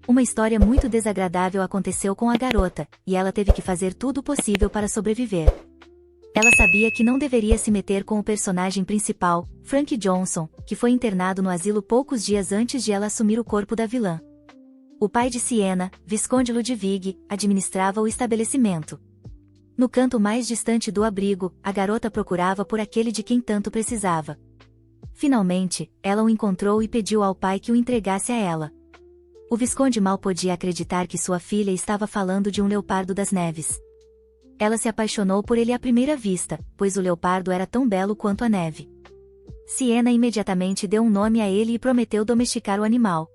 Uma história muito desagradável aconteceu com a garota, e ela teve que fazer tudo o possível para sobreviver. Ela sabia que não deveria se meter com o personagem principal, Frank Johnson, que foi internado no asilo poucos dias antes de ela assumir o corpo da vilã. O pai de Sienna, Visconde Ludwig, administrava o estabelecimento. No canto mais distante do abrigo, a garota procurava por aquele de quem tanto precisava. Finalmente, ela o encontrou e pediu ao pai que o entregasse a ela. O Visconde mal podia acreditar que sua filha estava falando de um leopardo das neves. Ela se apaixonou por ele à primeira vista, pois o leopardo era tão belo quanto a neve. Sienna imediatamente deu um nome a ele e prometeu domesticar o animal.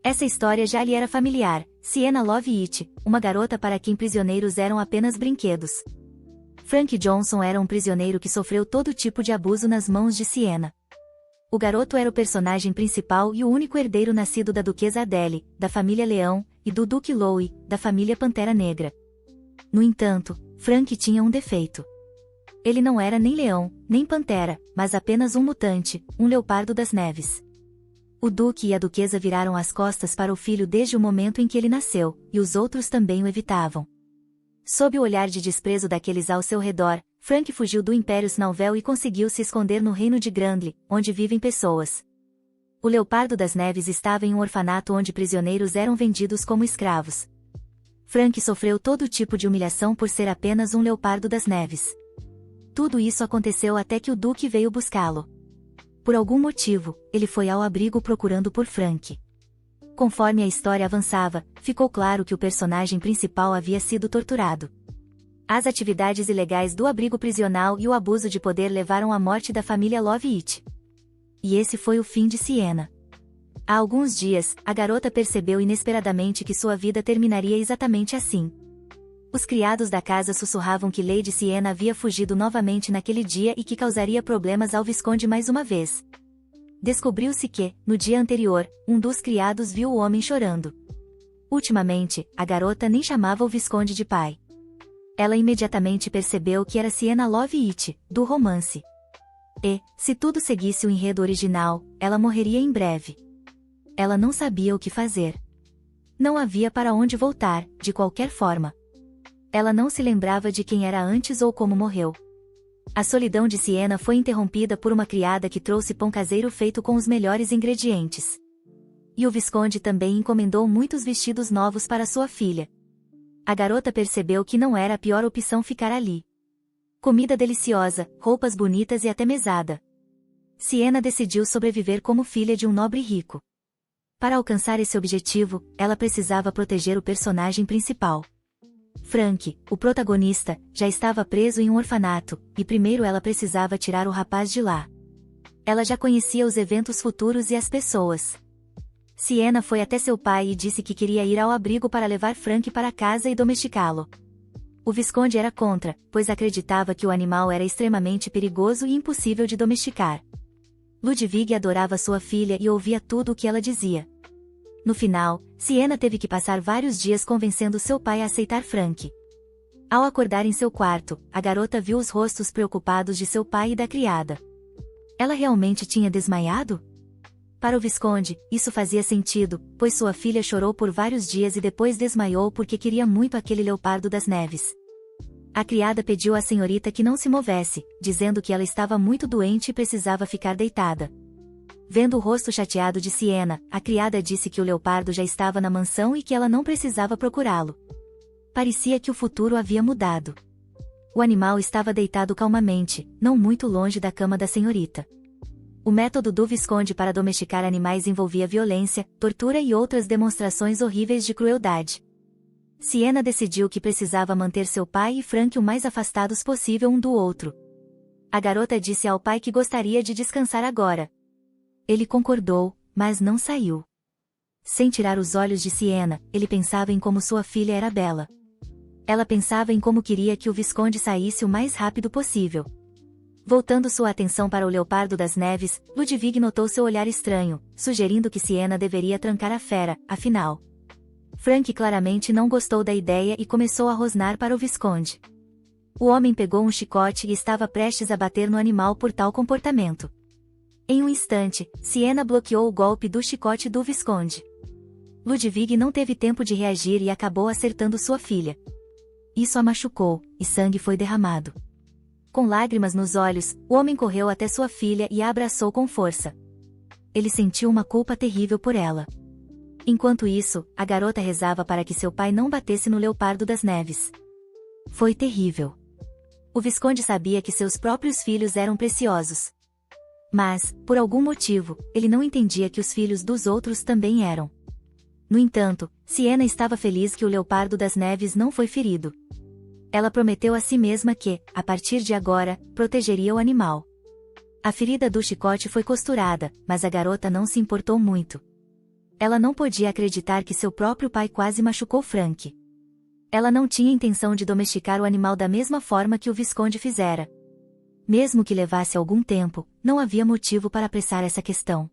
Essa história já lhe era familiar. Sienna Love It, uma garota para quem prisioneiros eram apenas brinquedos. Frank Johnson era um prisioneiro que sofreu todo tipo de abuso nas mãos de Sienna. O garoto era o personagem principal e o único herdeiro nascido da Duquesa Adele, da família Leão, e do Duque Louis, da família Pantera Negra. No entanto, Frank tinha um defeito. Ele não era nem leão, nem pantera, mas apenas um mutante, um leopardo das neves. O Duque e a Duquesa viraram as costas para o filho desde o momento em que ele nasceu, e os outros também o evitavam. Sob o olhar de desprezo daqueles ao seu redor, Frank fugiu do Império Snowvel e conseguiu se esconder no reino de Grandly, onde vivem pessoas. O Leopardo das Neves estava em um orfanato onde prisioneiros eram vendidos como escravos. Frank sofreu todo tipo de humilhação por ser apenas um Leopardo das Neves. Tudo isso aconteceu até que o Duque veio buscá-lo. Por algum motivo, ele foi ao abrigo procurando por Frank. Conforme a história avançava, ficou claro que o personagem principal havia sido torturado. As atividades ilegais do abrigo prisional e o abuso de poder levaram à morte da família Love It. E esse foi o fim de Sienna. Há alguns dias, a garota percebeu inesperadamente que sua vida terminaria exatamente assim. Os criados da casa sussurravam que Lady Sienna havia fugido novamente naquele dia e que causaria problemas ao Visconde mais uma vez. Descobriu-se que, no dia anterior, um dos criados viu o homem chorando. Ultimamente, a garota nem chamava o Visconde de pai. Ela imediatamente percebeu que era Sienna Love It, do romance. E, se tudo seguisse o enredo original, ela morreria em breve. Ela não sabia o que fazer. Não havia para onde voltar, de qualquer forma. Ela não se lembrava de quem era antes ou como morreu. A solidão de Sienna foi interrompida por uma criada que trouxe pão caseiro feito com os melhores ingredientes. E o Visconde também encomendou muitos vestidos novos para sua filha. A garota percebeu que não era a pior opção ficar ali. Comida deliciosa, roupas bonitas e até mesada. Sienna decidiu sobreviver como filha de um nobre rico. Para alcançar esse objetivo, ela precisava proteger o personagem principal. Frank, o protagonista, já estava preso em um orfanato, e primeiro ela precisava tirar o rapaz de lá. Ela já conhecia os eventos futuros e as pessoas. Sienna foi até seu pai e disse que queria ir ao abrigo para levar Frank para casa e domesticá-lo. O Visconde era contra, pois acreditava que o animal era extremamente perigoso e impossível de domesticar. Ludwig adorava sua filha e ouvia tudo o que ela dizia. No final, Sienna teve que passar vários dias convencendo seu pai a aceitar Frank. Ao acordar em seu quarto, a garota viu os rostos preocupados de seu pai e da criada. Ela realmente tinha desmaiado? Para o Visconde, isso fazia sentido, pois sua filha chorou por vários dias e depois desmaiou porque queria muito aquele leopardo das neves. A criada pediu à senhorita que não se movesse, dizendo que ela estava muito doente e precisava ficar deitada. Vendo o rosto chateado de Sienna, a criada disse que o leopardo já estava na mansão e que ela não precisava procurá-lo. Parecia que o futuro havia mudado. O animal estava deitado calmamente, não muito longe da cama da senhorita. O método do Visconde para domesticar animais envolvia violência, tortura e outras demonstrações horríveis de crueldade. Sienna decidiu que precisava manter seu pai e Frank o mais afastados possível um do outro. A garota disse ao pai que gostaria de descansar agora. Ele concordou, mas não saiu. Sem tirar os olhos de Sienna, ele pensava em como sua filha era bela. Ela pensava em como queria que o Visconde saísse o mais rápido possível. Voltando sua atenção para o leopardo das neves, Ludwig notou seu olhar estranho, sugerindo que Sienna deveria trancar a fera, afinal. Frank claramente não gostou da ideia e começou a rosnar para o Visconde. O homem pegou um chicote e estava prestes a bater no animal por tal comportamento. Em um instante, Sienna bloqueou o golpe do chicote do Visconde. Ludwig não teve tempo de reagir e acabou acertando sua filha. Isso a machucou, e sangue foi derramado. Com lágrimas nos olhos, o homem correu até sua filha e a abraçou com força. Ele sentiu uma culpa terrível por ela. Enquanto isso, a garota rezava para que seu pai não batesse no Leopardo das Neves. Foi terrível. O Visconde sabia que seus próprios filhos eram preciosos. Mas, por algum motivo, ele não entendia que os filhos dos outros também eram. No entanto, Siena estava feliz que o Leopardo das Neves não foi ferido. Ela prometeu a si mesma que, a partir de agora, protegeria o animal. A ferida do chicote foi costurada, mas a garota não se importou muito. Ela não podia acreditar que seu próprio pai quase machucou Frank. Ela não tinha intenção de domesticar o animal da mesma forma que o Visconde fizera. Mesmo que levasse algum tempo, não havia motivo para apressar essa questão.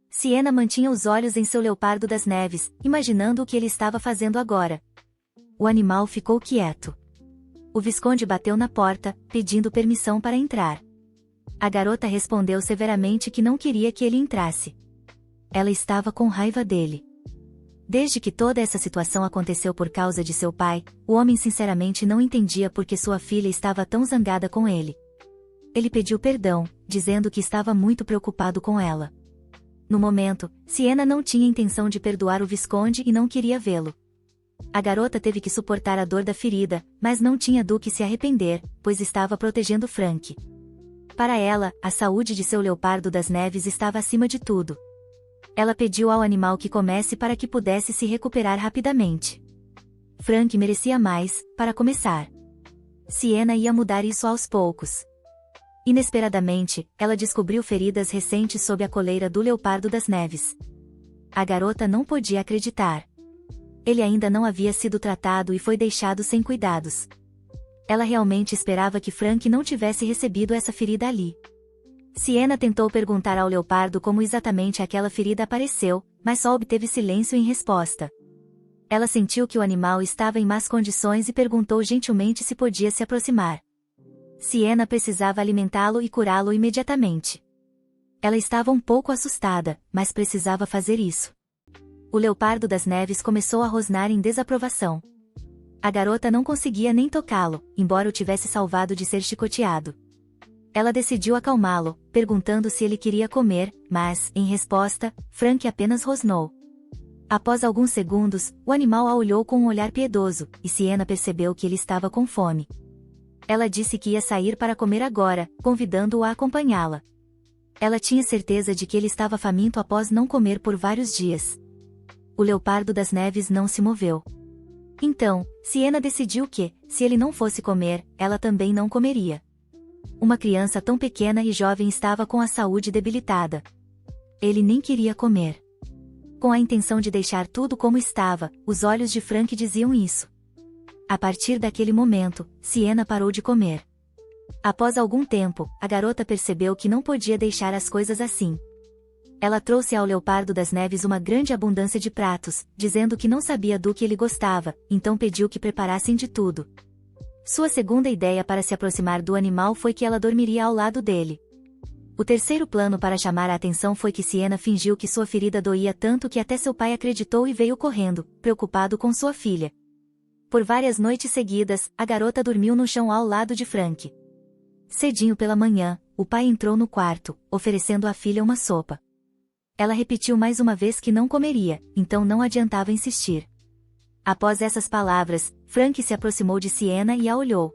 Siena mantinha os olhos em seu Leopardo das Neves, imaginando o que ele estava fazendo agora. O animal ficou quieto. O Visconde bateu na porta, pedindo permissão para entrar. A garota respondeu severamente que não queria que ele entrasse. Ela estava com raiva dele. Desde que toda essa situação aconteceu por causa de seu pai, o homem sinceramente não entendia por que sua filha estava tão zangada com ele. Ele pediu perdão, dizendo que estava muito preocupado com ela. No momento, Siena não tinha intenção de perdoar o Visconde e não queria vê-lo. A garota teve que suportar a dor da ferida, mas não tinha do que se arrepender, pois estava protegendo Frank. Para ela, a saúde de seu Leopardo das Neves estava acima de tudo. Ela pediu ao animal que comesse para que pudesse se recuperar rapidamente. Frank merecia mais, para começar. Siena ia mudar isso aos poucos. Inesperadamente, ela descobriu feridas recentes sob a coleira do Leopardo das Neves. A garota não podia acreditar. Ele ainda não havia sido tratado e foi deixado sem cuidados. Ela realmente esperava que Frank não tivesse recebido essa ferida ali. Siena tentou perguntar ao leopardo como exatamente aquela ferida apareceu, mas só obteve silêncio em resposta. Ela sentiu que o animal estava em más condições e perguntou gentilmente se podia se aproximar. Siena precisava alimentá-lo e curá-lo imediatamente. Ela estava um pouco assustada, mas precisava fazer isso. O Leopardo das Neves começou a rosnar em desaprovação. A garota não conseguia nem tocá-lo, embora o tivesse salvado de ser chicoteado. Ela decidiu acalmá-lo, perguntando se ele queria comer, mas, em resposta, Frank apenas rosnou. Após alguns segundos, o animal a olhou com um olhar piedoso, e Siena percebeu que ele estava com fome. Ela disse que ia sair para comer agora, convidando-o a acompanhá-la. Ela tinha certeza de que ele estava faminto após não comer por vários dias. O Leopardo das Neves não se moveu. Então, Siena decidiu que, se ele não fosse comer, ela também não comeria. Uma criança tão pequena e jovem estava com a saúde debilitada. Ele nem queria comer. Com a intenção de deixar tudo como estava, os olhos de Frank diziam isso. A partir daquele momento, Siena parou de comer. Após algum tempo, a garota percebeu que não podia deixar as coisas assim. Ela trouxe ao Leopardo das Neves uma grande abundância de pratos, dizendo que não sabia do que ele gostava, então pediu que preparassem de tudo. Sua segunda ideia para se aproximar do animal foi que ela dormiria ao lado dele. O terceiro plano para chamar a atenção foi que Siena fingiu que sua ferida doía tanto que até seu pai acreditou e veio correndo, preocupado com sua filha. Por várias noites seguidas, a garota dormiu no chão ao lado de Frank. Cedinho pela manhã, o pai entrou no quarto, oferecendo à filha uma sopa. Ela repetiu mais uma vez que não comeria, então não adiantava insistir. Após essas palavras, Frank se aproximou de Siena e a olhou.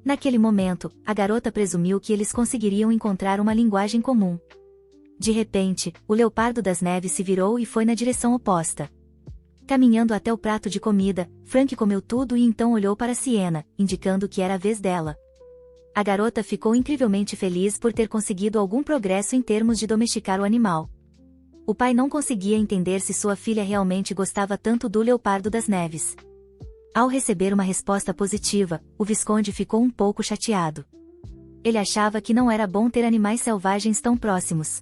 Naquele momento, a garota presumiu que eles conseguiriam encontrar uma linguagem comum. De repente, o Leopardo das Neves se virou e foi na direção oposta. Caminhando até o prato de comida, Frank comeu tudo e então olhou para Siena, indicando que era a vez dela. A garota ficou incrivelmente feliz por ter conseguido algum progresso em termos de domesticar o animal. O pai não conseguia entender se sua filha realmente gostava tanto do Leopardo das Neves. Ao receber uma resposta positiva, o Visconde ficou um pouco chateado. Ele achava que não era bom ter animais selvagens tão próximos.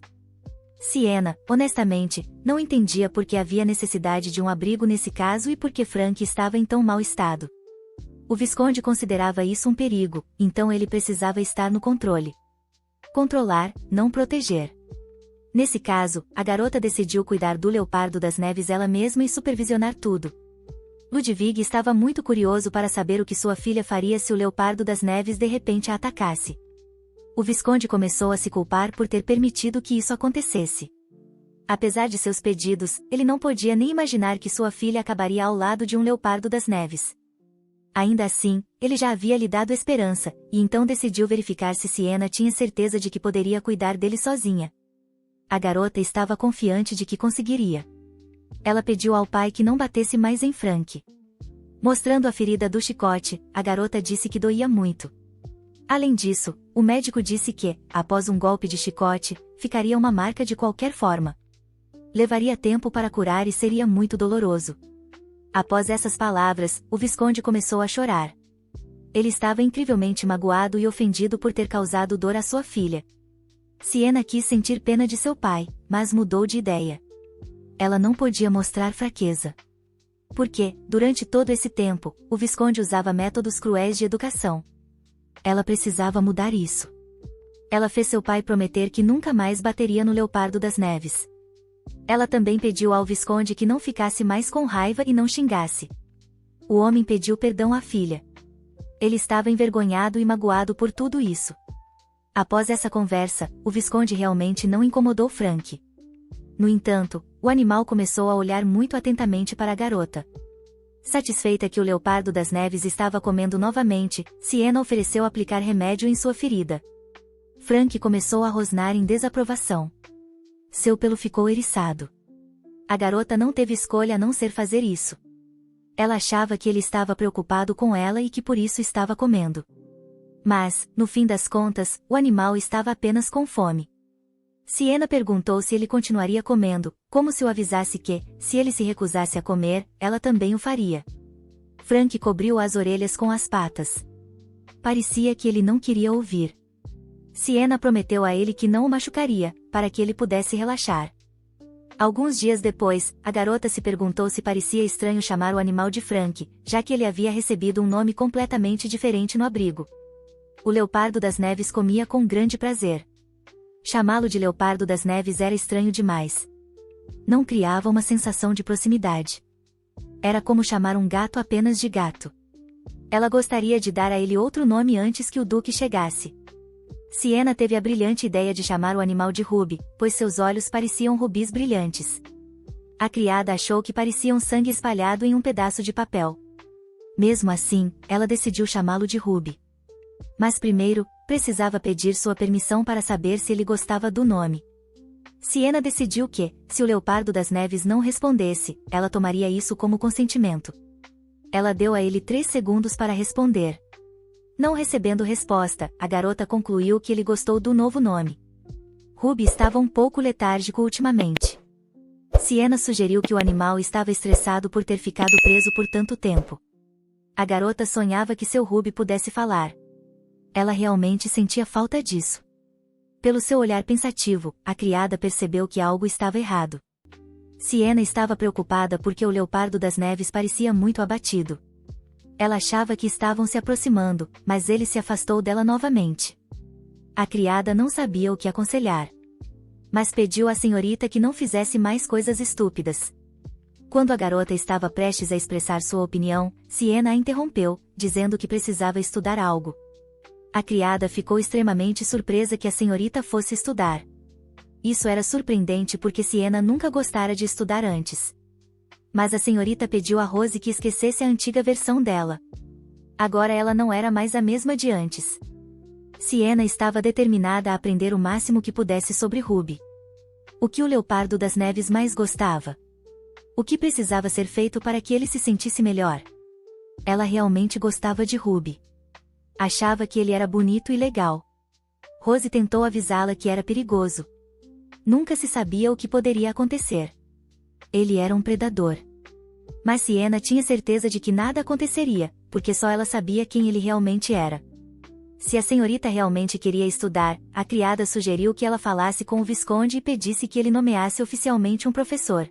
Siena, honestamente, não entendia por que havia necessidade de um abrigo nesse caso e por que Frank estava em tão mau estado. O Visconde considerava isso um perigo, então ele precisava estar no controle. Controlar, não proteger. Nesse caso, a garota decidiu cuidar do Leopardo das Neves ela mesma e supervisionar tudo. Ludwig estava muito curioso para saber o que sua filha faria se o Leopardo das Neves de repente a atacasse. O Visconde começou a se culpar por ter permitido que isso acontecesse. Apesar de seus pedidos, ele não podia nem imaginar que sua filha acabaria ao lado de um Leopardo das Neves. Ainda assim, ele já havia lhe dado esperança, e então decidiu verificar se Siena tinha certeza de que poderia cuidar dele sozinha. A garota estava confiante de que conseguiria. Ela pediu ao pai que não batesse mais em Frank. Mostrando a ferida do chicote, a garota disse que doía muito. Além disso, o médico disse que, após um golpe de chicote, ficaria uma marca de qualquer forma. Levaria tempo para curar e seria muito doloroso. Após essas palavras, o Visconde começou a chorar. Ele estava incrivelmente magoado e ofendido por ter causado dor à sua filha. Siena quis sentir pena de seu pai, mas mudou de ideia. Ela não podia mostrar fraqueza. Porque, durante todo esse tempo, o Visconde usava métodos cruéis de educação. Ela precisava mudar isso. Ela fez seu pai prometer que nunca mais bateria no Leopardo das Neves. Ela também pediu ao Visconde que não ficasse mais com raiva e não xingasse. O homem pediu perdão à filha. Ele estava envergonhado e magoado por tudo isso. Após essa conversa, o Visconde realmente não incomodou Frank. No entanto, o animal começou a olhar muito atentamente para a garota. Satisfeita que o Leopardo das Neves estava comendo novamente, Siena ofereceu aplicar remédio em sua ferida. Frank começou a rosnar em desaprovação. Seu pelo ficou eriçado. A garota não teve escolha a não ser fazer isso. Ela achava que ele estava preocupado com ela e que por isso estava comendo. Mas, no fim das contas, o animal estava apenas com fome. Siena perguntou se ele continuaria comendo, como se o avisasse que, se ele se recusasse a comer, ela também o faria. Frank cobriu as orelhas com as patas. Parecia que ele não queria ouvir. Siena prometeu a ele que não o machucaria, para que ele pudesse relaxar. Alguns dias depois, a garota se perguntou se parecia estranho chamar o animal de Frank, já que ele havia recebido um nome completamente diferente no abrigo. O Leopardo das Neves comia com grande prazer. Chamá-lo de Leopardo das Neves era estranho demais. Não criava uma sensação de proximidade. Era como chamar um gato apenas de gato. Ela gostaria de dar a ele outro nome antes que o Duque chegasse. Siena teve a brilhante ideia de chamar o animal de Ruby, pois seus olhos pareciam rubis brilhantes. A criada achou que parecia um sangue espalhado em um pedaço de papel. Mesmo assim, ela decidiu chamá-lo de Ruby. Mas primeiro, precisava pedir sua permissão para saber se ele gostava do nome. Siena decidiu que, se o Leopardo das Neves não respondesse, ela tomaria isso como consentimento. Ela deu a ele 3 segundos para responder. Não recebendo resposta, a garota concluiu que ele gostou do novo nome. Ruby estava um pouco letárgico ultimamente. Siena sugeriu que o animal estava estressado por ter ficado preso por tanto tempo. A garota sonhava que seu Ruby pudesse falar. Ela realmente sentia falta disso. Pelo seu olhar pensativo, a criada percebeu que algo estava errado. Siena estava preocupada porque o Leopardo das Neves parecia muito abatido. Ela achava que estavam se aproximando, mas ele se afastou dela novamente. A criada não sabia o que aconselhar. Mas pediu à senhorita que não fizesse mais coisas estúpidas. Quando a garota estava prestes a expressar sua opinião, Siena a interrompeu, dizendo que precisava estudar algo. A criada ficou extremamente surpresa que a senhorita fosse estudar. Isso era surpreendente porque Siena nunca gostara de estudar antes. Mas a senhorita pediu a Rose que esquecesse a antiga versão dela. Agora ela não era mais a mesma de antes. Siena estava determinada a aprender o máximo que pudesse sobre Ruby. O que o Leopardo das Neves mais gostava? O que precisava ser feito para que ele se sentisse melhor? Ela realmente gostava de Ruby. Achava que ele era bonito e legal. Rose tentou avisá-la que era perigoso. Nunca se sabia o que poderia acontecer. Ele era um predador. Mas Siena tinha certeza de que nada aconteceria, porque só ela sabia quem ele realmente era. Se a senhorita realmente queria estudar, a criada sugeriu que ela falasse com o Visconde e pedisse que ele nomeasse oficialmente um professor.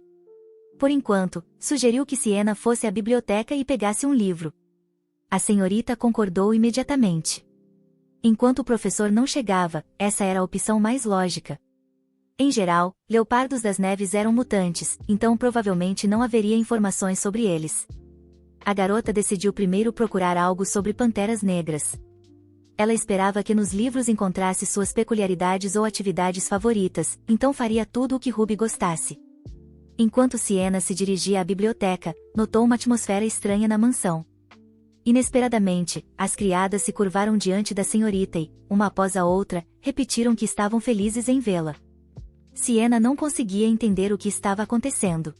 Por enquanto, sugeriu que Siena fosse à biblioteca e pegasse um livro. A senhorita concordou imediatamente. Enquanto o professor não chegava, essa era a opção mais lógica. Em geral, leopardos das neves eram mutantes, então provavelmente não haveria informações sobre eles. A garota decidiu primeiro procurar algo sobre panteras negras. Ela esperava que nos livros encontrasse suas peculiaridades ou atividades favoritas, então faria tudo o que Ruby gostasse. Enquanto Sienna se dirigia à biblioteca, notou uma atmosfera estranha na mansão. Inesperadamente, as criadas se curvaram diante da senhorita e, uma após a outra, repetiram que estavam felizes em vê-la. Sienna não conseguia entender o que estava acontecendo.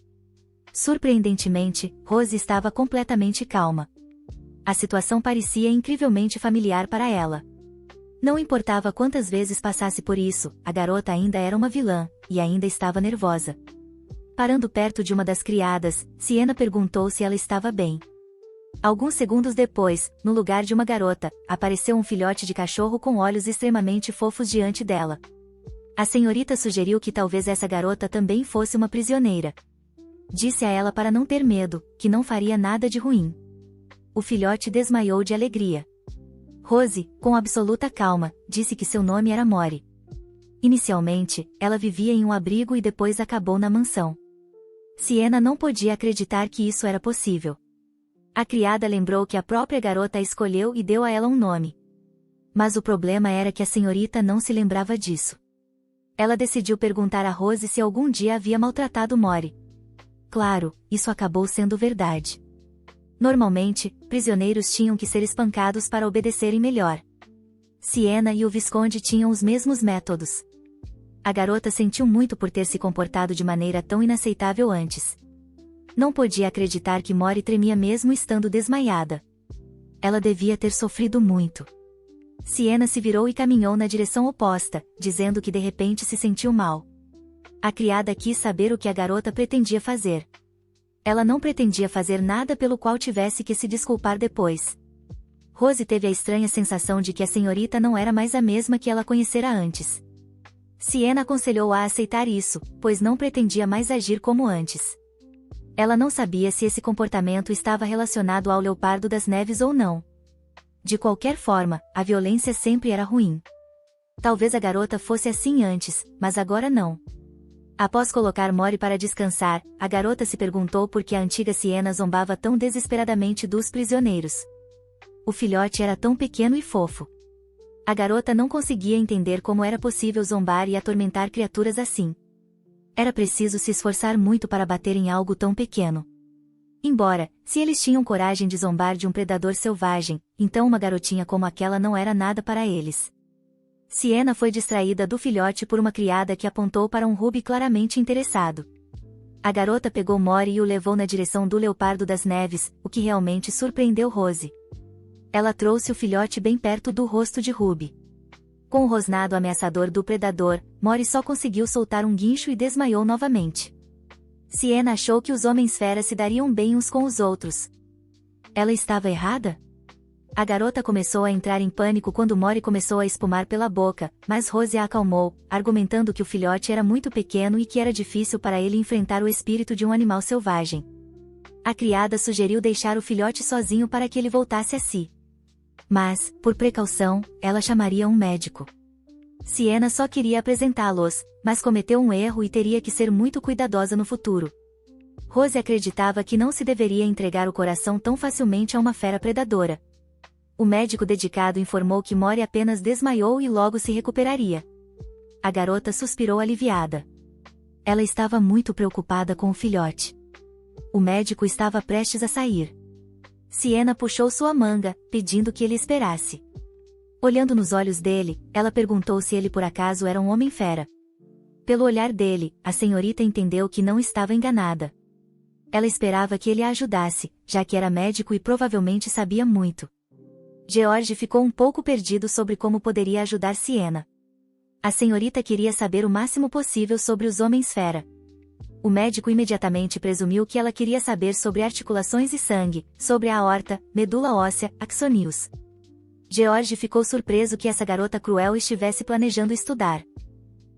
Surpreendentemente, Rose estava completamente calma. A situação parecia incrivelmente familiar para ela. Não importava quantas vezes passasse por isso, a garota ainda era uma vilã, e ainda estava nervosa. Parando perto de uma das criadas, Sienna perguntou se ela estava bem. Alguns segundos depois, no lugar de uma garota, apareceu um filhote de cachorro com olhos extremamente fofos diante dela. A senhorita sugeriu que talvez essa garota também fosse uma prisioneira. Disse a ela para não ter medo, que não faria nada de ruim. O filhote desmaiou de alegria. Rose, com absoluta calma, disse que seu nome era Mori. Inicialmente, ela vivia em um abrigo e depois acabou na mansão. Sienna não podia acreditar que isso era possível. A criada lembrou que a própria garota a escolheu e deu a ela um nome. Mas o problema era que a senhorita não se lembrava disso. Ela decidiu perguntar a Rose se algum dia havia maltratado Mori. Claro, isso acabou sendo verdade. Normalmente, prisioneiros tinham que ser espancados para obedecerem melhor. Sienna e o Visconde tinham os mesmos métodos. A garota sentiu muito por ter se comportado de maneira tão inaceitável antes. Não podia acreditar que Mori tremia mesmo estando desmaiada. Ela devia ter sofrido muito. Sienna se virou e caminhou na direção oposta, dizendo que de repente se sentiu mal. A criada quis saber o que a garota pretendia fazer. Ela não pretendia fazer nada pelo qual tivesse que se desculpar depois. Rose teve a estranha sensação de que a senhorita não era mais a mesma que ela conhecera antes. Sienna aconselhou-a a aceitar isso, pois não pretendia mais agir como antes. Ela não sabia se esse comportamento estava relacionado ao leopardo das neves ou não. De qualquer forma, a violência sempre era ruim. Talvez a garota fosse assim antes, mas agora não. Após colocar Mori para descansar, a garota se perguntou por que a antiga Sienna zombava tão desesperadamente dos prisioneiros. O filhote era tão pequeno e fofo. A garota não conseguia entender como era possível zombar e atormentar criaturas assim. Era preciso se esforçar muito para bater em algo tão pequeno. Embora, se eles tinham coragem de zombar de um predador selvagem, então uma garotinha como aquela não era nada para eles. Sienna foi distraída do filhote por uma criada que apontou para um Ruby claramente interessado. A garota pegou Mori e o levou na direção do leopardo das neves, o que realmente surpreendeu Rose. Ela trouxe o filhote bem perto do rosto de Ruby. Com o rosnado ameaçador do predador, Mori só conseguiu soltar um guincho e desmaiou novamente. Sienna achou que os homens-fera se dariam bem uns com os outros. Ela estava errada? A garota começou a entrar em pânico quando Mori começou a espumar pela boca, mas Rose a acalmou, argumentando que o filhote era muito pequeno e que era difícil para ele enfrentar o espírito de um animal selvagem. A criada sugeriu deixar o filhote sozinho para que ele voltasse a si. Mas, por precaução, ela chamaria um médico. Sienna só queria apresentá-los, mas cometeu um erro e teria que ser muito cuidadosa no futuro. Rose acreditava que não se deveria entregar o coração tão facilmente a uma fera predadora. O médico dedicado informou que Mori apenas desmaiou e logo se recuperaria. A garota suspirou aliviada. Ela estava muito preocupada com o filhote. O médico estava prestes a sair. Sienna puxou sua manga, pedindo que ele esperasse. Olhando nos olhos dele, ela perguntou se ele por acaso era um homem-fera. Pelo olhar dele, a senhorita entendeu que não estava enganada. Ela esperava que ele a ajudasse, já que era médico e provavelmente sabia muito. George ficou um pouco perdido sobre como poderia ajudar Sienna. A senhorita queria saber o máximo possível sobre os homens-fera. O médico imediatamente presumiu que ela queria saber sobre articulações e sangue, sobre a aorta, medula óssea, axoneus. George ficou surpreso que essa garota cruel estivesse planejando estudar.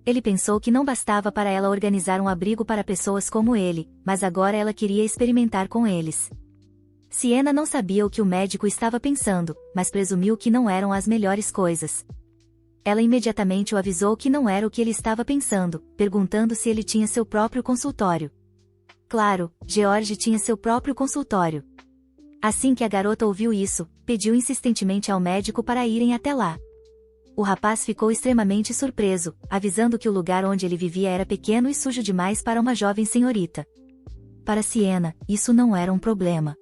Ele pensou que não bastava para ela organizar um abrigo para pessoas como ele, mas agora ela queria experimentar com eles. Sienna não sabia o que o médico estava pensando, mas presumiu que não eram as melhores coisas. Ela imediatamente o avisou que não era o que ele estava pensando, perguntando se ele tinha seu próprio consultório. Claro, George tinha seu próprio consultório. Assim que a garota ouviu isso, pediu insistentemente ao médico para irem até lá. O rapaz ficou extremamente surpreso, avisando que o lugar onde ele vivia era pequeno e sujo demais para uma jovem senhorita. Para Siena, isso não era um problema.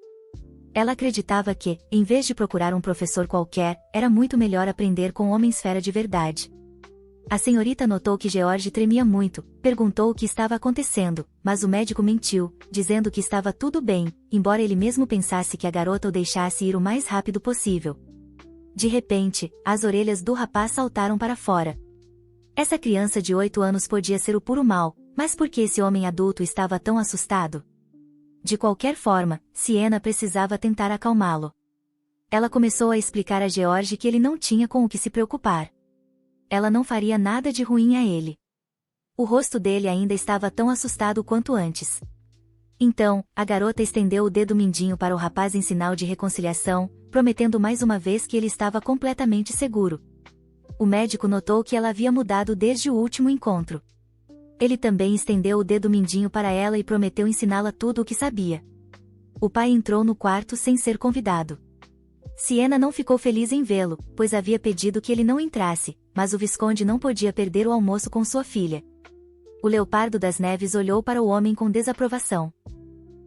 Ela acreditava que, em vez de procurar um professor qualquer, era muito melhor aprender com homens-fera de verdade. A senhorita notou que George tremia muito, perguntou o que estava acontecendo, mas o médico mentiu, dizendo que estava tudo bem, embora ele mesmo pensasse que a garota o deixasse ir o mais rápido possível. De repente, as orelhas do rapaz saltaram para fora. Essa criança de 8 anos podia ser o puro mal, mas por que esse homem adulto estava tão assustado? De qualquer forma, Siena precisava tentar acalmá-lo. Ela começou a explicar a George que ele não tinha com o que se preocupar. Ela não faria nada de ruim a ele. O rosto dele ainda estava tão assustado quanto antes. Então, a garota estendeu o dedo mindinho para o rapaz em sinal de reconciliação, prometendo mais uma vez que ele estava completamente seguro. O médico notou que ela havia mudado desde o último encontro. Ele também estendeu o dedo mindinho para ela e prometeu ensiná-la tudo o que sabia. O pai entrou no quarto sem ser convidado. Siena não ficou feliz em vê-lo, pois havia pedido que ele não entrasse, mas o visconde não podia perder o almoço com sua filha. O Leopardo das Neves olhou para o homem com desaprovação.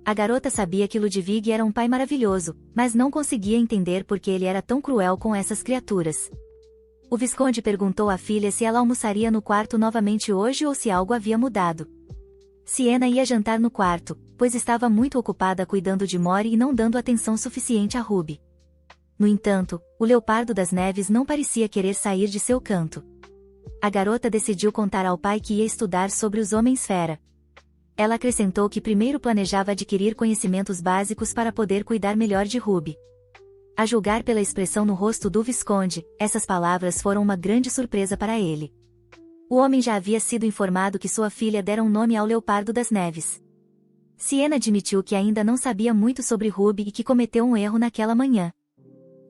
A garota sabia que Ludwig era um pai maravilhoso, mas não conseguia entender por que ele era tão cruel com essas criaturas. O visconde perguntou à filha se ela almoçaria no quarto novamente hoje ou se algo havia mudado. Siena ia jantar no quarto, pois estava muito ocupada cuidando de Mori e não dando atenção suficiente a Ruby. No entanto, o Leopardo das Neves não parecia querer sair de seu canto. A garota decidiu contar ao pai que ia estudar sobre os homens-fera. Ela acrescentou que primeiro planejava adquirir conhecimentos básicos para poder cuidar melhor de Ruby. A julgar pela expressão no rosto do visconde, essas palavras foram uma grande surpresa para ele. O homem já havia sido informado que sua filha dera um nome ao Leopardo das Neves. Siena admitiu que ainda não sabia muito sobre Ruby e que cometeu um erro naquela manhã.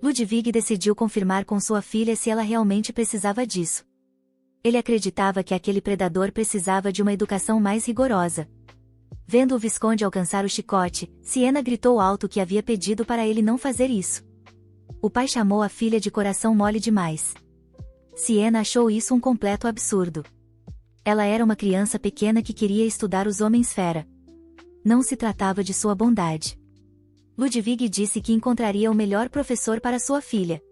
Ludwig decidiu confirmar com sua filha se ela realmente precisava disso. Ele acreditava que aquele predador precisava de uma educação mais rigorosa. Vendo o visconde alcançar o chicote, Siena gritou alto que havia pedido para ele não fazer isso. O pai chamou a filha de coração mole demais. Siena achou isso um completo absurdo. Ela era uma criança pequena que queria estudar os homens-fera. Não se tratava de sua bondade. Ludwig disse que encontraria o melhor professor para sua filha.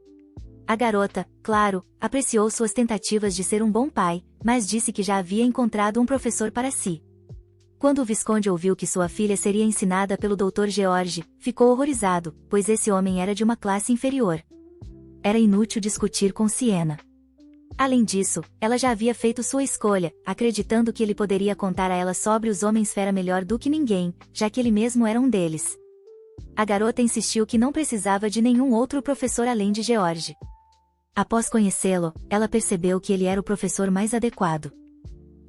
A garota, claro, apreciou suas tentativas de ser um bom pai, mas disse que já havia encontrado um professor para si. Quando o visconde ouviu que sua filha seria ensinada pelo Dr. George, ficou horrorizado, pois esse homem era de uma classe inferior. Era inútil discutir com Siena. Além disso, ela já havia feito sua escolha, acreditando que ele poderia contar a ela sobre os homens-fera melhor do que ninguém, já que ele mesmo era um deles. A garota insistiu que não precisava de nenhum outro professor além de George. Após conhecê-lo, ela percebeu que ele era o professor mais adequado.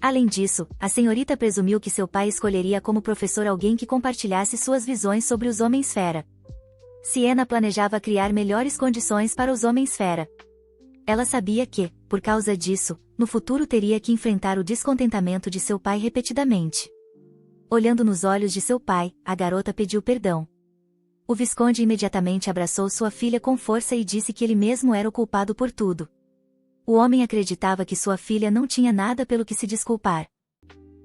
Além disso, a senhorita presumiu que seu pai escolheria como professor alguém que compartilhasse suas visões sobre os homens-fera. Siena planejava criar melhores condições para os homens-fera. Ela sabia que, por causa disso, no futuro teria que enfrentar o descontentamento de seu pai repetidamente. Olhando nos olhos de seu pai, a garota pediu perdão. O visconde imediatamente abraçou sua filha com força e disse que ele mesmo era o culpado por tudo. O homem acreditava que sua filha não tinha nada pelo que se desculpar.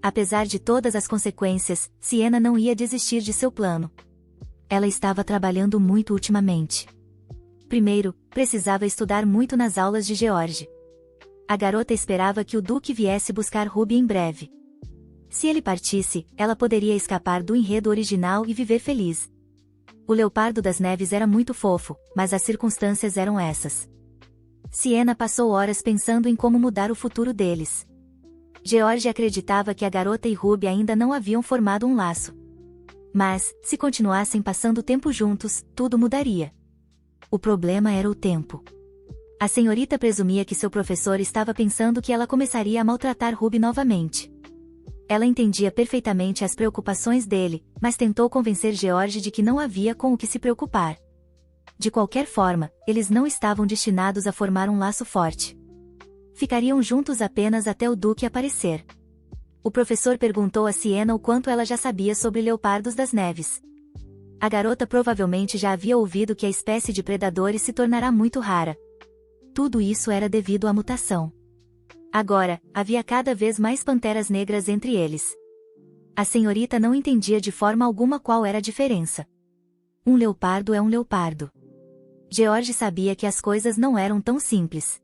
Apesar de todas as consequências, Siena não ia desistir de seu plano. Ela estava trabalhando muito ultimamente. Primeiro, precisava estudar muito nas aulas de George. A garota esperava que o Duque viesse buscar Ruby em breve. Se ele partisse, ela poderia escapar do enredo original e viver feliz. O Leopardo das Neves era muito fofo, mas as circunstâncias eram essas. Siena passou horas pensando em como mudar o futuro deles. George acreditava que a garota e Ruby ainda não haviam formado um laço. Mas, se continuassem passando tempo juntos, tudo mudaria. O problema era o tempo. A senhorita presumia que seu professor estava pensando que ela começaria a maltratar Ruby novamente. Ela entendia perfeitamente as preocupações dele, mas tentou convencer George de que não havia com o que se preocupar. De qualquer forma, eles não estavam destinados a formar um laço forte. Ficariam juntos apenas até o Duque aparecer. O professor perguntou a Siena o quanto ela já sabia sobre leopardos das neves. A garota provavelmente já havia ouvido que a espécie de predadores se tornará muito rara. Tudo isso era devido à mutação. Agora, havia cada vez mais panteras negras entre eles. A senhorita não entendia de forma alguma qual era a diferença. Um leopardo é um leopardo. George sabia que as coisas não eram tão simples.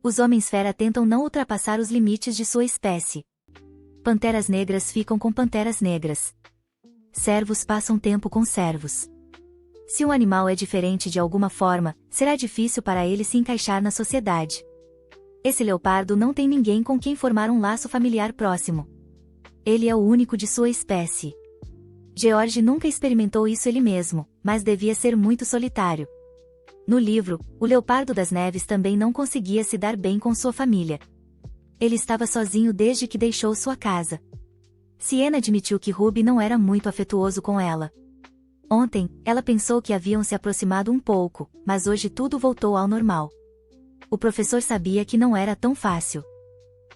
Os homens-fera tentam não ultrapassar os limites de sua espécie. Panteras negras ficam com panteras negras. Cervos passam tempo com cervos. Se um animal é diferente de alguma forma, será difícil para ele se encaixar na sociedade. Esse leopardo não tem ninguém com quem formar um laço familiar próximo. Ele é o único de sua espécie. George nunca experimentou isso ele mesmo, mas devia ser muito solitário. No livro, o leopardo das neves também não conseguia se dar bem com sua família. Ele estava sozinho desde que deixou sua casa. Siena admitiu que Ruby não era muito afetuoso com ela. Ontem, ela pensou que haviam se aproximado um pouco, mas hoje tudo voltou ao normal. O professor sabia que não era tão fácil.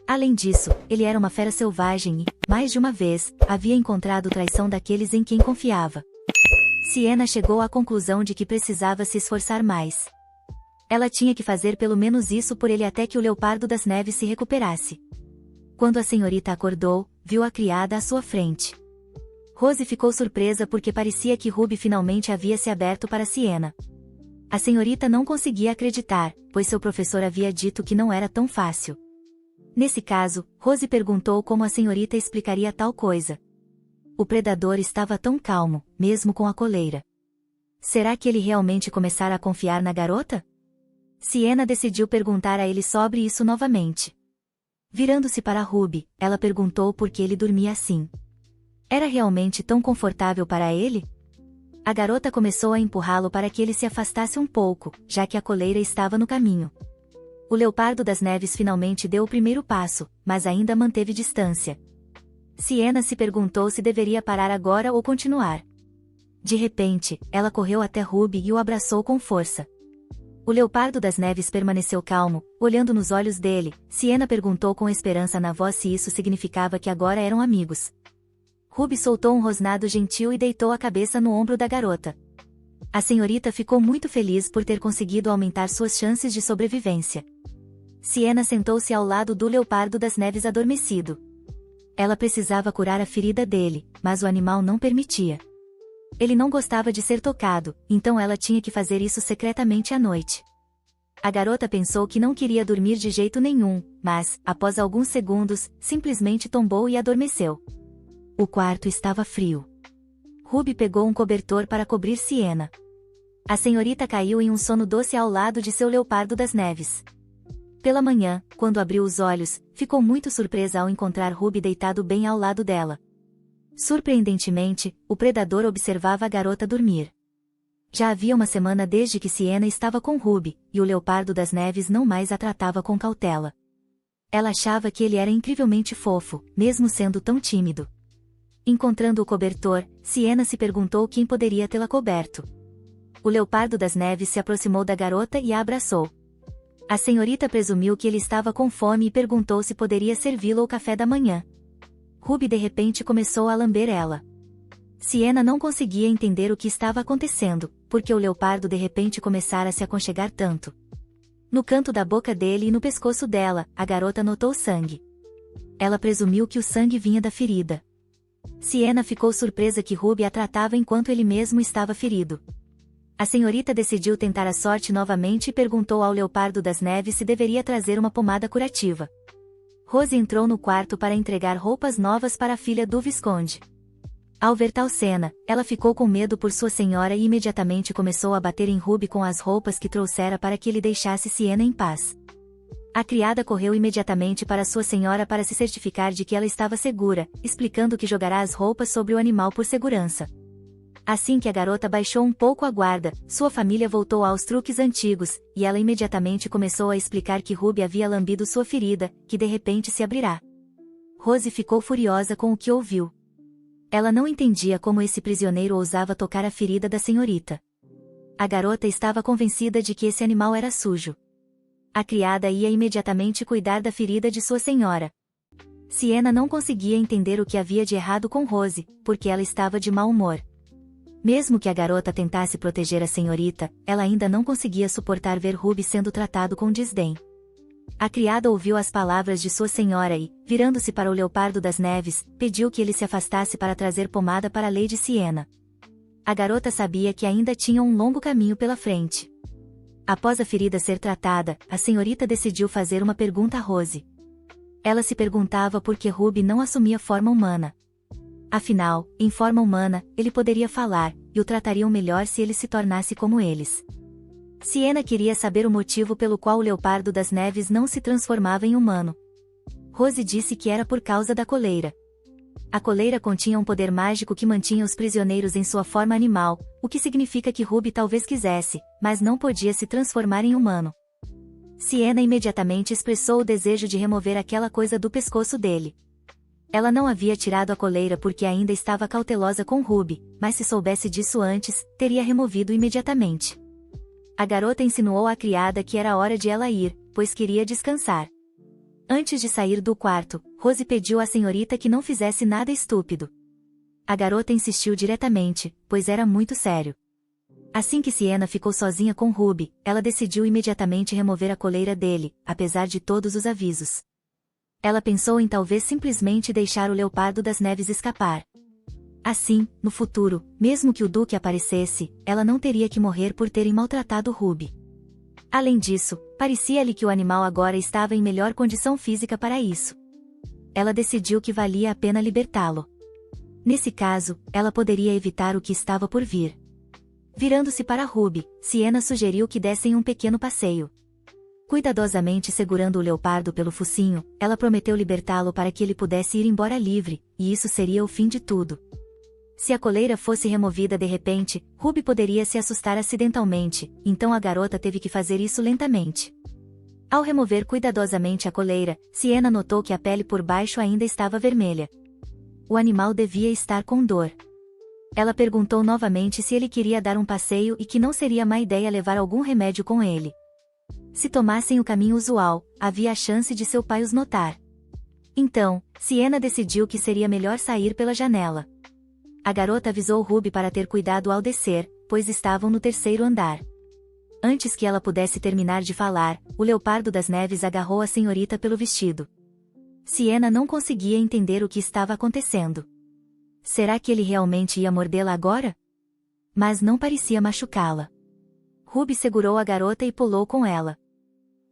Além disso, ele era uma fera selvagem e, mais de uma vez, havia encontrado traição daqueles em quem confiava. Siena chegou à conclusão de que precisava se esforçar mais. Ela tinha que fazer pelo menos isso por ele até que o leopardo das neves se recuperasse. Quando a senhorita acordou, viu a criada à sua frente. Rose ficou surpresa porque parecia que Ruby finalmente havia se aberto para Siena. A senhorita não conseguia acreditar, pois seu professor havia dito que não era tão fácil. Nesse caso, Rose perguntou como a senhorita explicaria tal coisa. O predador estava tão calmo, mesmo com a coleira. Será que ele realmente começara a confiar na garota? Siena decidiu perguntar a ele sobre isso novamente. Virando-se para Ruby, ela perguntou por que ele dormia assim. Era realmente tão confortável para ele? A garota começou a empurrá-lo para que ele se afastasse um pouco, já que a coleira estava no caminho. O leopardo das neves finalmente deu o primeiro passo, mas ainda manteve distância. Siena se perguntou se deveria parar agora ou continuar. De repente, ela correu até Ruby e o abraçou com força. O leopardo das neves permaneceu calmo, olhando nos olhos dele. Siena perguntou com esperança na voz se isso significava que agora eram amigos. Ruby soltou um rosnado gentil e deitou a cabeça no ombro da garota. A senhorita ficou muito feliz por ter conseguido aumentar suas chances de sobrevivência. Siena sentou-se ao lado do leopardo das neves adormecido. Ela precisava curar a ferida dele, mas o animal não permitia. Ele não gostava de ser tocado, então ela tinha que fazer isso secretamente à noite. A garota pensou que não queria dormir de jeito nenhum, mas, após alguns segundos, simplesmente tombou e adormeceu. O quarto estava frio. Ruby pegou um cobertor para cobrir Siena. A senhorita caiu em um sono doce ao lado de seu leopardo das neves. Pela manhã, quando abriu os olhos, ficou muito surpresa ao encontrar Ruby deitado bem ao lado dela. Surpreendentemente, o predador observava a garota dormir. Já havia uma semana desde que Siena estava com Ruby, e o leopardo das neves não mais a tratava com cautela. Ela achava que ele era incrivelmente fofo, mesmo sendo tão tímido. Encontrando o cobertor, Siena se perguntou quem poderia tê-la coberto. O leopardo das neves se aproximou da garota e a abraçou. A senhorita presumiu que ele estava com fome e perguntou se poderia servi-lo o café da manhã. Ruby de repente começou a lamber ela. Siena não conseguia entender o que estava acontecendo, porque o leopardo de repente começara a se aconchegar tanto. No canto da boca dele e no pescoço dela, a garota notou sangue. Ela presumiu que o sangue vinha da ferida. Siena ficou surpresa que Ruby a tratava enquanto ele mesmo estava ferido. A senhorita decidiu tentar a sorte novamente e perguntou ao leopardo das neves se deveria trazer uma pomada curativa. Rose entrou no quarto para entregar roupas novas para a filha do Visconde. Ao ver tal cena, ela ficou com medo por sua senhora e imediatamente começou a bater em Ruby com as roupas que trouxera para que ele deixasse Siena em paz. A criada correu imediatamente para sua senhora para se certificar de que ela estava segura, explicando que jogará as roupas sobre o animal por segurança. Assim que a garota baixou um pouco a guarda, sua família voltou aos truques antigos, e ela imediatamente começou a explicar que Ruby havia lambido sua ferida, que de repente se abrirá. Rose ficou furiosa com o que ouviu. Ela não entendia como esse prisioneiro ousava tocar a ferida da senhorita. A garota estava convencida de que esse animal era sujo. A criada ia imediatamente cuidar da ferida de sua senhora. Siena não conseguia entender o que havia de errado com Rose, porque ela estava de mau humor. Mesmo que a garota tentasse proteger a senhorita, ela ainda não conseguia suportar ver Ruby sendo tratado com desdém. A criada ouviu as palavras de sua senhora e, virando-se para o Leopardo das Neves, pediu que ele se afastasse para trazer pomada para Lady Siena. A garota sabia que ainda tinha um longo caminho pela frente. Após a ferida ser tratada, a senhorita decidiu fazer uma pergunta a Rose. Ela se perguntava por que Ruby não assumia forma humana. Afinal, em forma humana, ele poderia falar, e o tratariam melhor se ele se tornasse como eles. Siena queria saber o motivo pelo qual o Leopardo das Neves não se transformava em humano. Rose disse que era por causa da coleira. A coleira continha um poder mágico que mantinha os prisioneiros em sua forma animal, o que significa que Ruby talvez quisesse, mas não podia se transformar em humano. Siena imediatamente expressou o desejo de remover aquela coisa do pescoço dele. Ela não havia tirado a coleira porque ainda estava cautelosa com Ruby, mas se soubesse disso antes, teria removido imediatamente. A garota insinuou à criada que era hora de ela ir, pois queria descansar. Antes de sair do quarto, Rose pediu à senhorita que não fizesse nada estúpido. A garota insistiu diretamente, pois era muito sério. Assim que Siena ficou sozinha com Ruby, ela decidiu imediatamente remover a coleira dele, apesar de todos os avisos. Ela pensou em talvez simplesmente deixar o Leopardo das Neves escapar. Assim, no futuro, mesmo que o Duque aparecesse, ela não teria que morrer por terem maltratado Ruby. Além disso, parecia-lhe que o animal agora estava em melhor condição física para isso. Ela decidiu que valia a pena libertá-lo. Nesse caso, ela poderia evitar o que estava por vir. Virando-se para Ruby, Siena sugeriu que dessem um pequeno passeio. Cuidadosamente segurando o leopardo pelo focinho, ela prometeu libertá-lo para que ele pudesse ir embora livre, e isso seria o fim de tudo. Se a coleira fosse removida de repente, Ruby poderia se assustar acidentalmente, então a garota teve que fazer isso lentamente. Ao remover cuidadosamente a coleira, Siena notou que a pele por baixo ainda estava vermelha. O animal devia estar com dor. Ela perguntou novamente se ele queria dar um passeio e que não seria má ideia levar algum remédio com ele. Se tomassem o caminho usual, havia a chance de seu pai os notar. Então, Siena decidiu que seria melhor sair pela janela. A garota avisou Ruby para ter cuidado ao descer, pois estavam no terceiro andar. Antes que ela pudesse terminar de falar, o Leopardo das Neves agarrou a senhorita pelo vestido. Siena não conseguia entender o que estava acontecendo. Será que ele realmente ia mordê-la agora? Mas não parecia machucá-la. Ruby segurou a garota e pulou com ela.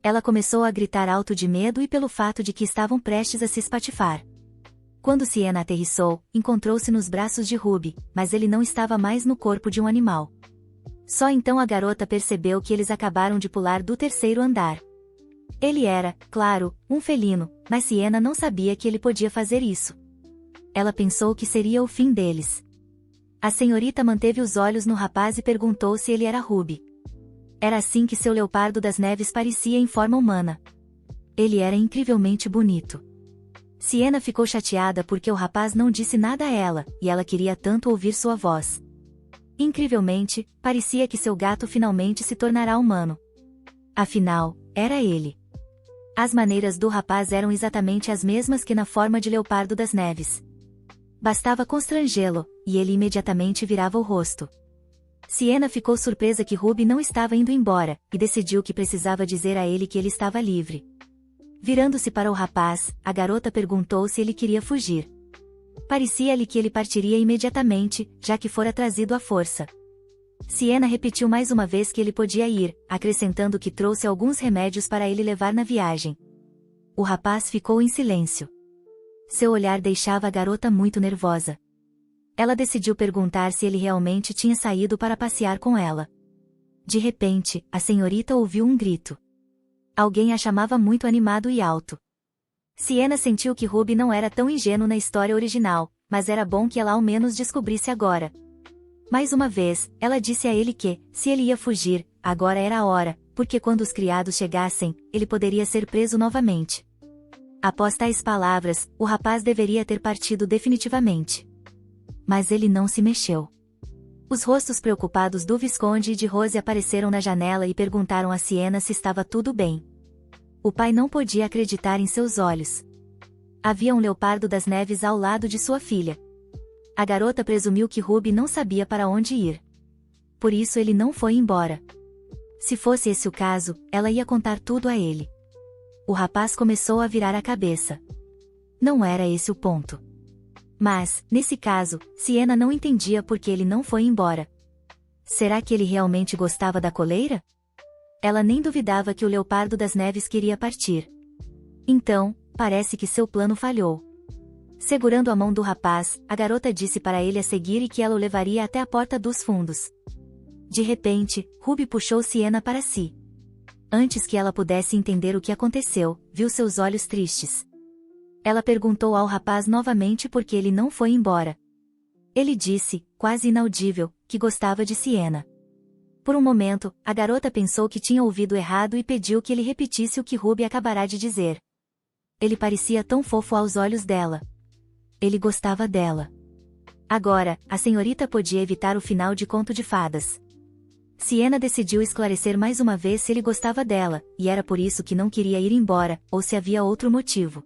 Ela começou a gritar alto de medo e pelo fato de que estavam prestes a se espatifar. Quando Siena aterrissou, encontrou-se nos braços de Ruby, mas ele não estava mais no corpo de um animal. Só então a garota percebeu que eles acabaram de pular do terceiro andar. Ele era, claro, um felino, mas Siena não sabia que ele podia fazer isso. Ela pensou que seria o fim deles. A senhorita manteve os olhos no rapaz e perguntou se ele era Ruby. Era assim que seu Leopardo das Neves parecia em forma humana. Ele era incrivelmente bonito. Siena ficou chateada porque o rapaz não disse nada a ela, e ela queria tanto ouvir sua voz. Incrivelmente, parecia que seu gato finalmente se tornará humano. Afinal, era ele. As maneiras do rapaz eram exatamente as mesmas que na forma de Leopardo das Neves. Bastava constrangê-lo, e ele imediatamente virava o rosto. Siena ficou surpresa que Ruby não estava indo embora, e decidiu que precisava dizer a ele que ele estava livre. Virando-se para o rapaz, a garota perguntou se ele queria fugir. Parecia-lhe que ele partiria imediatamente, já que fora trazido à força. Siena repetiu mais uma vez que ele podia ir, acrescentando que trouxe alguns remédios para ele levar na viagem. O rapaz ficou em silêncio. Seu olhar deixava a garota muito nervosa. Ela decidiu perguntar se ele realmente tinha saído para passear com ela. De repente, a senhorita ouviu um grito. Alguém a chamava muito animado e alto. Siena sentiu que Ruby não era tão ingênuo na história original, mas era bom que ela ao menos descobrisse agora. Mais uma vez, ela disse a ele que, se ele ia fugir, agora era a hora, porque quando os criados chegassem, ele poderia ser preso novamente. Após tais palavras, o rapaz deveria ter partido definitivamente. Mas ele não se mexeu. Os rostos preocupados do Visconde e de Rose apareceram na janela e perguntaram a Siena se estava tudo bem. O pai não podia acreditar em seus olhos. Havia um leopardo das neves ao lado de sua filha. A garota presumiu que Ruby não sabia para onde ir. Por isso ele não foi embora. Se fosse esse o caso, ela ia contar tudo a ele. O rapaz começou a virar a cabeça. Não era esse o ponto. Mas, nesse caso, Siena não entendia por que ele não foi embora. Será que ele realmente gostava da coleira? Ela nem duvidava que o leopardo das neves queria partir. Então, parece que seu plano falhou. Segurando a mão do rapaz, a garota disse para ele a seguir e que ela o levaria até a porta dos fundos. De repente, Ruby puxou Siena para si. Antes que ela pudesse entender o que aconteceu, viu seus olhos tristes. Ela perguntou ao rapaz novamente por que ele não foi embora. Ele disse, quase inaudível, que gostava de Siena. Por um momento, a garota pensou que tinha ouvido errado e pediu que ele repetisse o que Ruby acabará de dizer. Ele parecia tão fofo aos olhos dela. Ele gostava dela. Agora, a senhorita podia evitar o final de Conto de Fadas. Siena decidiu esclarecer mais uma vez se ele gostava dela, e era por isso que não queria ir embora, ou se havia outro motivo.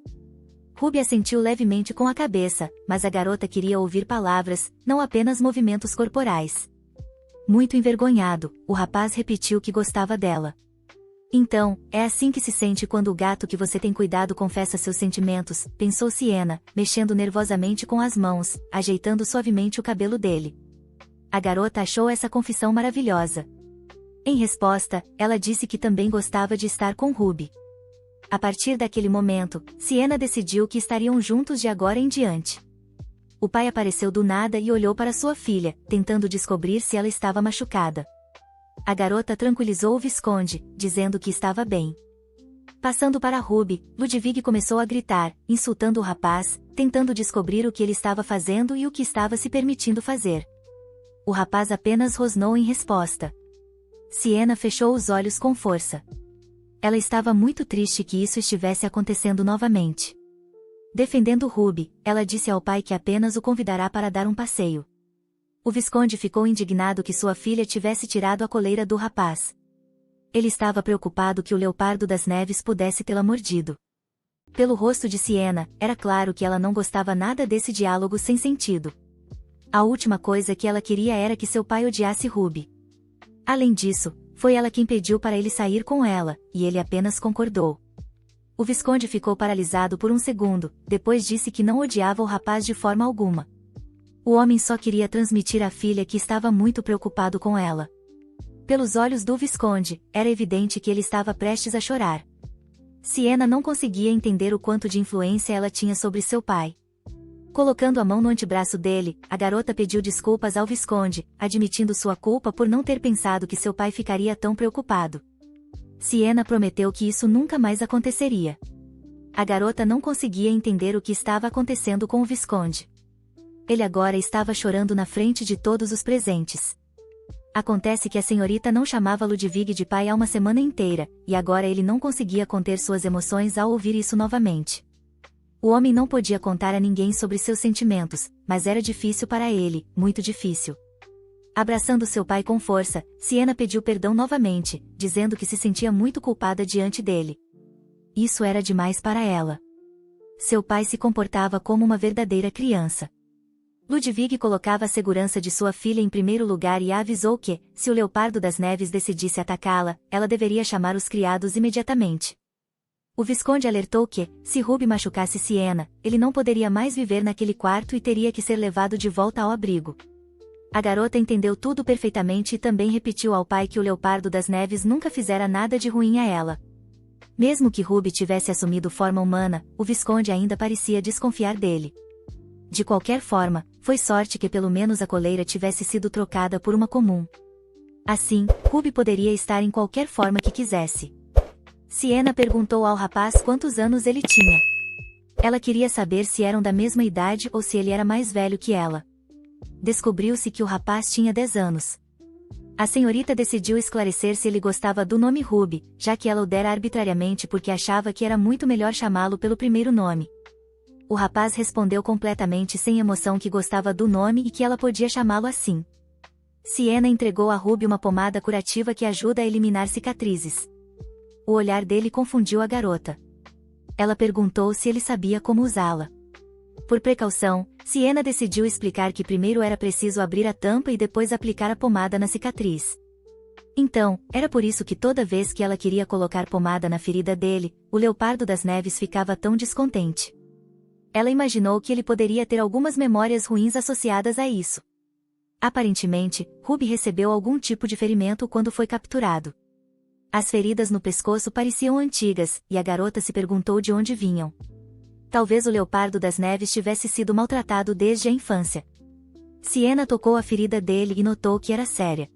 Ruby assentiu levemente com a cabeça, mas a garota queria ouvir palavras, não apenas movimentos corporais. Muito envergonhado, o rapaz repetiu que gostava dela. Então, é assim que se sente quando o gato que você tem cuidado confessa seus sentimentos, pensou Siena, mexendo nervosamente com as mãos, ajeitando suavemente o cabelo dele. A garota achou essa confissão maravilhosa. Em resposta, ela disse que também gostava de estar com Ruby. A partir daquele momento, Siena decidiu que estariam juntos de agora em diante. O pai apareceu do nada e olhou para sua filha, tentando descobrir se ela estava machucada. A garota tranquilizou o Visconde, dizendo que estava bem. Passando para Ruby, Ludwig começou a gritar, insultando o rapaz, tentando descobrir o que ele estava fazendo e o que estava se permitindo fazer. O rapaz apenas rosnou em resposta. Siena fechou os olhos com força. Ela estava muito triste que isso estivesse acontecendo novamente. Defendendo Ruby, ela disse ao pai que apenas o convidará para dar um passeio. O Visconde ficou indignado que sua filha tivesse tirado a coleira do rapaz. Ele estava preocupado que o leopardo das neves pudesse tê-la mordido. Pelo rosto de Siena, era claro que ela não gostava nada desse diálogo sem sentido. A última coisa que ela queria era que seu pai odiasse Ruby. Além disso, foi ela quem pediu para ele sair com ela, e ele apenas concordou. O Visconde ficou paralisado por um segundo, depois disse que não odiava o rapaz de forma alguma. O homem só queria transmitir à filha que estava muito preocupado com ela. Pelos olhos do Visconde, era evidente que ele estava prestes a chorar. Siena não conseguia entender o quanto de influência ela tinha sobre seu pai. Colocando a mão no antebraço dele, a garota pediu desculpas ao Visconde, admitindo sua culpa por não ter pensado que seu pai ficaria tão preocupado. Siena prometeu que isso nunca mais aconteceria. A garota não conseguia entender o que estava acontecendo com o Visconde. Ele agora estava chorando na frente de todos os presentes. Acontece que a senhorita não chamava Ludwig de pai há uma semana inteira, e agora ele não conseguia conter suas emoções ao ouvir isso novamente. O homem não podia contar a ninguém sobre seus sentimentos, mas era difícil para ele, muito difícil. Abraçando seu pai com força, Siena pediu perdão novamente, dizendo que se sentia muito culpada diante dele. Isso era demais para ela. Seu pai se comportava como uma verdadeira criança. Ludwig colocava a segurança de sua filha em primeiro lugar e a avisou que, se o leopardo das neves decidisse atacá-la, ela deveria chamar os criados imediatamente. O Visconde alertou que, se Ruby machucasse Siena, ele não poderia mais viver naquele quarto e teria que ser levado de volta ao abrigo. A garota entendeu tudo perfeitamente e também repetiu ao pai que o leopardo das neves nunca fizera nada de ruim a ela. Mesmo que Ruby tivesse assumido forma humana, o Visconde ainda parecia desconfiar dele. De qualquer forma, foi sorte que pelo menos a coleira tivesse sido trocada por uma comum. Assim, Ruby poderia estar em qualquer forma que quisesse. Siena perguntou ao rapaz quantos anos ele tinha. Ela queria saber se eram da mesma idade ou se ele era mais velho que ela. Descobriu-se que o rapaz tinha 10 anos. A senhorita decidiu esclarecer se ele gostava do nome Ruby, já que ela o dera arbitrariamente porque achava que era muito melhor chamá-lo pelo primeiro nome. O rapaz respondeu completamente sem emoção que gostava do nome e que ela podia chamá-lo assim. Siena entregou a Ruby uma pomada curativa que ajuda a eliminar cicatrizes. o olhar dele confundiu a garota. Ela perguntou se ele sabia como usá-la. Por precaução, Siena decidiu explicar que primeiro era preciso abrir a tampa e depois aplicar a pomada na cicatriz. Então, era por isso que toda vez que ela queria colocar pomada na ferida dele, o Leopardo das Neves ficava tão descontente. Ela imaginou que ele poderia ter algumas memórias ruins associadas a isso. Aparentemente, Ruby recebeu algum tipo de ferimento quando foi capturado. As feridas no pescoço pareciam antigas, e a garota se perguntou de onde vinham. Talvez o Leopardo das Neves tivesse sido maltratado desde a infância. Siena tocou a ferida dele e notou que era séria.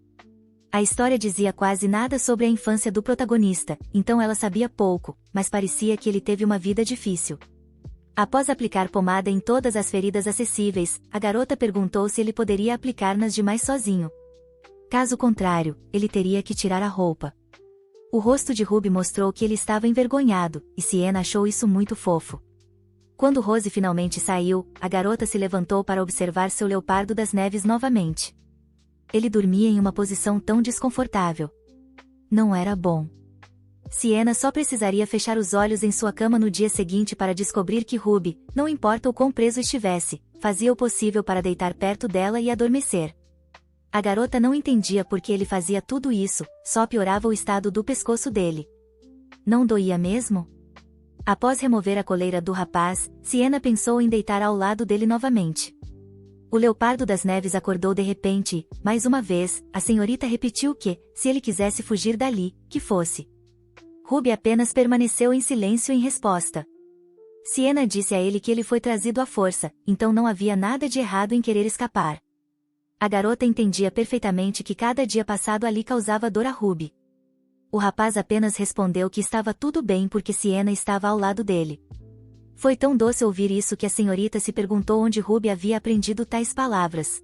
A história dizia quase nada sobre a infância do protagonista, então ela sabia pouco, mas parecia que ele teve uma vida difícil. Após aplicar pomada em todas as feridas acessíveis, a garota perguntou se ele poderia aplicar nas demais sozinho. Caso contrário, ele teria que tirar a roupa. O rosto de Ruby mostrou que ele estava envergonhado, e Siena achou isso muito fofo. Quando Rose finalmente saiu, a garota se levantou para observar seu Leopardo das Neves novamente. Ele dormia em uma posição tão desconfortável. Não era bom. Siena só precisaria fechar os olhos em sua cama no dia seguinte para descobrir que Ruby, não importa o quão preso estivesse, fazia o possível para deitar perto dela e adormecer. A garota não entendia por que ele fazia tudo isso, só piorava o estado do pescoço dele. Não doía mesmo? Após remover a coleira do rapaz, Siena pensou em deitar ao lado dele novamente. O Leopardo das Neves acordou de repente e, mais uma vez, a senhorita repetiu que, se ele quisesse fugir dali, que fosse. Ruby apenas permaneceu em silêncio em resposta. Siena disse a ele que ele foi trazido à força, então não havia nada de errado em querer escapar. A garota entendia perfeitamente que cada dia passado ali causava dor a Ruby. O rapaz apenas respondeu que estava tudo bem porque Siena estava ao lado dele. Foi tão doce ouvir isso que a senhorita se perguntou onde Ruby havia aprendido tais palavras.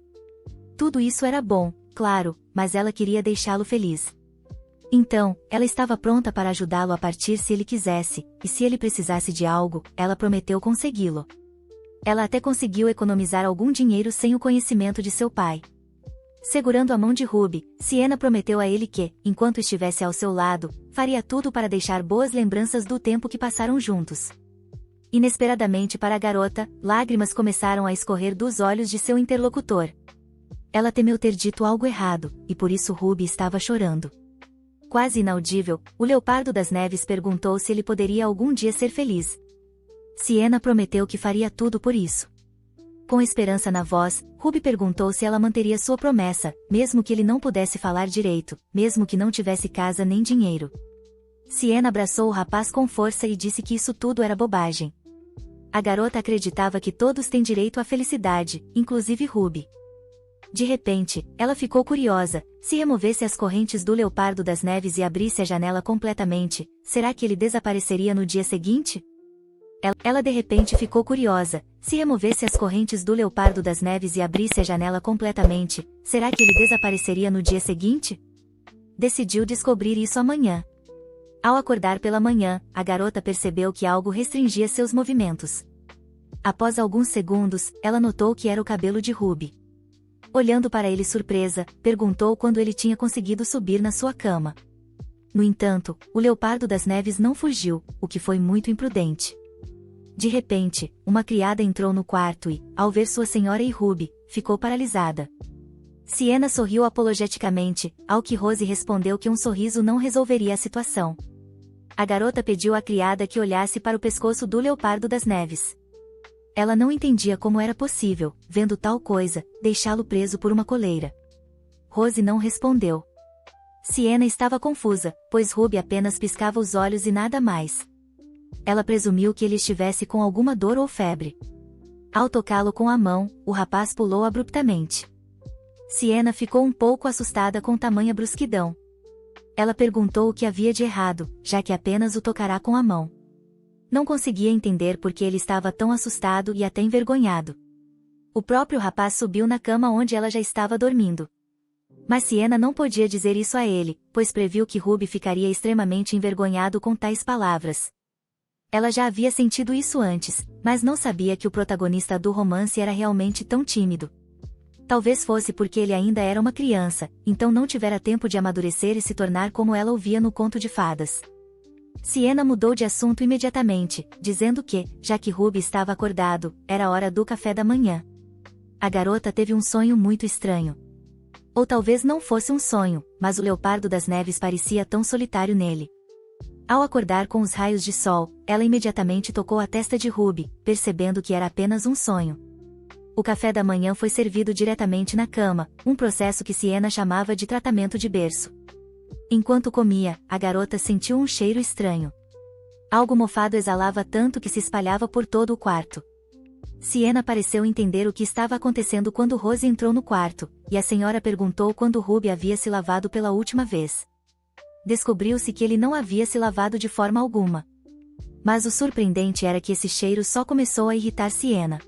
Tudo isso era bom, claro, mas ela queria deixá-lo feliz. Então, ela estava pronta para ajudá-lo a partir se ele quisesse, e se ele precisasse de algo, ela prometeu consegui-lo. Ela até conseguiu economizar algum dinheiro sem o conhecimento de seu pai. Segurando a mão de Ruby, Siena prometeu a ele que, enquanto estivesse ao seu lado, faria tudo para deixar boas lembranças do tempo que passaram juntos. Inesperadamente para a garota, lágrimas começaram a escorrer dos olhos de seu interlocutor. Ela temeu ter dito algo errado, e por isso Ruby estava chorando. Quase inaudível, o Leopardo das Neves perguntou se ele poderia algum dia ser feliz. Siena prometeu que faria tudo por isso. Com esperança na voz, Ruby perguntou se ela manteria sua promessa, mesmo que ele não pudesse falar direito, mesmo que não tivesse casa nem dinheiro. Siena abraçou o rapaz com força e disse que isso tudo era bobagem. A garota acreditava que todos têm direito à felicidade, inclusive Ruby. De repente, ela ficou curiosa, se removesse as correntes do Leopardo das Neves e abrisse a janela completamente, será que ele desapareceria no dia seguinte? Ela de repente ficou curiosa, se removesse as correntes do Leopardo das Neves e abrisse a janela completamente, será que ele desapareceria no dia seguinte? Decidiu descobrir isso amanhã. Ao acordar pela manhã, a garota percebeu que algo restringia seus movimentos. Após alguns segundos, ela notou que era o cabelo de Ruby. Olhando para ele surpresa, perguntou quando ele tinha conseguido subir na sua cama. No entanto, o Leopardo das Neves não fugiu, o que foi muito imprudente. De repente, uma criada entrou no quarto e, ao ver sua senhora e Ruby, ficou paralisada. Siena sorriu apologeticamente, ao que Rose respondeu que um sorriso não resolveria a situação. A garota pediu à criada que olhasse para o pescoço do Leopardo das Neves. Ela não entendia como era possível, vendo tal coisa, deixá-lo preso por uma coleira. Rose não respondeu. Siena estava confusa, pois Ruby apenas piscava os olhos e nada mais. Ela presumiu que ele estivesse com alguma dor ou febre. Ao tocá-lo com a mão, o rapaz pulou abruptamente. Siena ficou um pouco assustada com tamanha brusquidão. Ela perguntou o que havia de errado, já que apenas o tocará com a mão. Não conseguia entender por que ele estava tão assustado e até envergonhado. O próprio rapaz subiu na cama onde ela já estava dormindo. Mas Siena não podia dizer isso a ele, pois previu que Ruby ficaria extremamente envergonhado com tais palavras. Ela já havia sentido isso antes, mas não sabia que o protagonista do romance era realmente tão tímido. Talvez fosse porque ele ainda era uma criança, então não tivera tempo de amadurecer e se tornar como ela o via no conto de fadas. Siena mudou de assunto imediatamente, dizendo que, já que Ruby estava acordado, era hora do café da manhã. A garota teve um sonho muito estranho. Ou talvez não fosse um sonho, mas o leopardo das neves parecia tão solitário nele. Ao acordar com os raios de sol, ela imediatamente tocou a testa de Ruby, percebendo que era apenas um sonho. O café da manhã foi servido diretamente na cama, um processo que Siena chamava de tratamento de berço. Enquanto comia, a garota sentiu um cheiro estranho. Algo mofado exalava tanto que se espalhava por todo o quarto. Siena pareceu entender o que estava acontecendo quando Rose entrou no quarto, e a senhora perguntou quando Ruby havia se lavado pela última vez. Descobriu-se que ele não havia se lavado de forma alguma. Mas o surpreendente era que esse cheiro só começou a irritar Siena.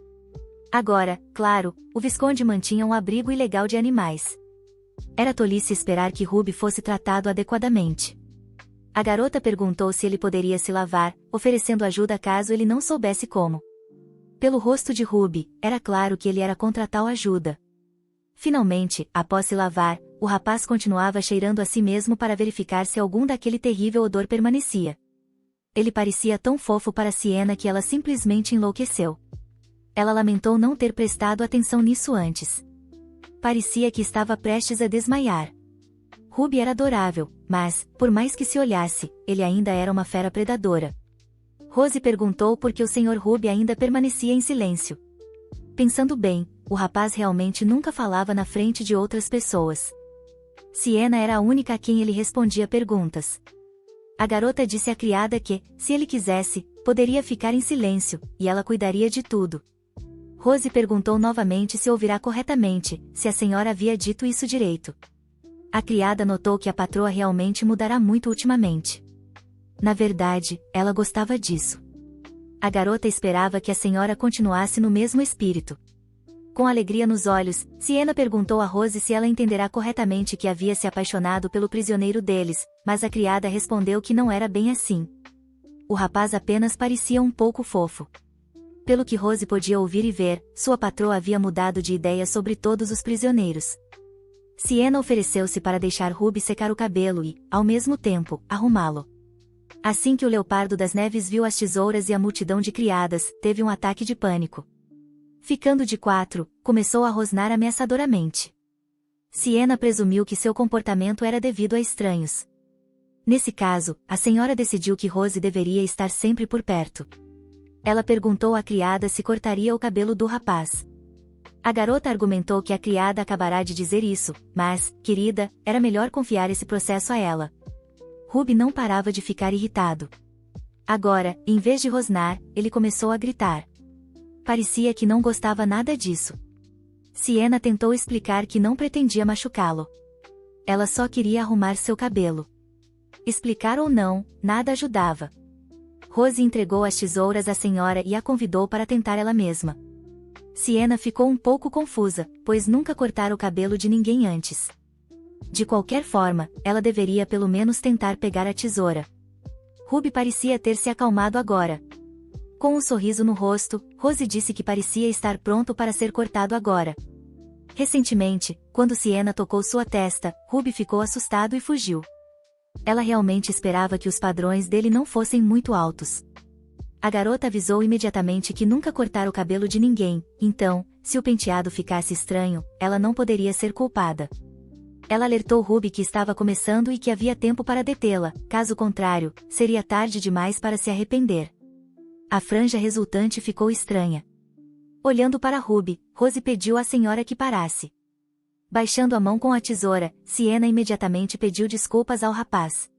Agora, claro, o Visconde mantinha um abrigo ilegal de animais. Era tolice esperar que Ruby fosse tratado adequadamente. A garota perguntou se ele poderia se lavar, oferecendo ajuda caso ele não soubesse como. Pelo rosto de Ruby, era claro que ele era contra tal ajuda. Finalmente, após se lavar, o rapaz continuava cheirando a si mesmo para verificar se algum daquele terrível odor permanecia. Ele parecia tão fofo para Siena que ela simplesmente enlouqueceu. Ela lamentou não ter prestado atenção nisso antes. Parecia que estava prestes a desmaiar. Ruby era adorável, mas, por mais que se olhasse, ele ainda era uma fera predadora. Rose perguntou por que o Sr. Ruby ainda permanecia em silêncio. Pensando bem, o rapaz realmente nunca falava na frente de outras pessoas. Siena era a única a quem ele respondia perguntas. A garota disse à criada que, se ele quisesse, poderia ficar em silêncio, e ela cuidaria de tudo. Rose perguntou novamente se ouvirá corretamente, se a senhora havia dito isso direito. A criada notou que a patroa realmente mudará muito ultimamente. Na verdade, ela gostava disso. A garota esperava que a senhora continuasse no mesmo espírito. Com alegria nos olhos, Siena perguntou a Rose se ela entenderá corretamente que havia se apaixonado pelo prisioneiro deles, mas a criada respondeu que não era bem assim. O rapaz apenas parecia um pouco fofo. Pelo que Rose podia ouvir e ver, sua patroa havia mudado de ideia sobre todos os prisioneiros. Siena ofereceu-se para deixar Ruby secar o cabelo e, ao mesmo tempo, arrumá-lo. Assim que o leopardo das neves viu as tesouras e a multidão de criadas, teve um ataque de pânico. Ficando de quatro, começou a rosnar ameaçadoramente. Siena presumiu que seu comportamento era devido a estranhos. Nesse caso, a senhora decidiu que Rose deveria estar sempre por perto. Ela perguntou à criada se cortaria o cabelo do rapaz. A garota argumentou que a criada acabará de dizer isso, mas, querida, era melhor confiar esse processo a ela. Ruby não parava de ficar irritado. Agora, em vez de rosnar, ele começou a gritar. Parecia que não gostava nada disso. Siena tentou explicar que não pretendia machucá-lo. Ela só queria arrumar seu cabelo. Explicar ou não, nada ajudava. Rose entregou as tesouras à senhora e a convidou para tentar ela mesma. Siena ficou um pouco confusa, pois nunca cortara o cabelo de ninguém antes. De qualquer forma, ela deveria pelo menos tentar pegar a tesoura. Ruby parecia ter se acalmado agora. Com um sorriso no rosto, Rose disse que parecia estar pronto para ser cortado agora. Recentemente, quando Siena tocou sua testa, Ruby ficou assustado e fugiu. Ela realmente esperava que os padrões dele não fossem muito altos. A garota avisou imediatamente que nunca cortara o cabelo de ninguém, então, se o penteado ficasse estranho, ela não poderia ser culpada. Ela alertou Ruby que estava começando e que havia tempo para detê-la, caso contrário, seria tarde demais para se arrepender. A franja resultante ficou estranha. Olhando para Ruby, Rose pediu à senhora que parasse. Baixando a mão com a tesoura, Siena imediatamente pediu desculpas ao rapaz.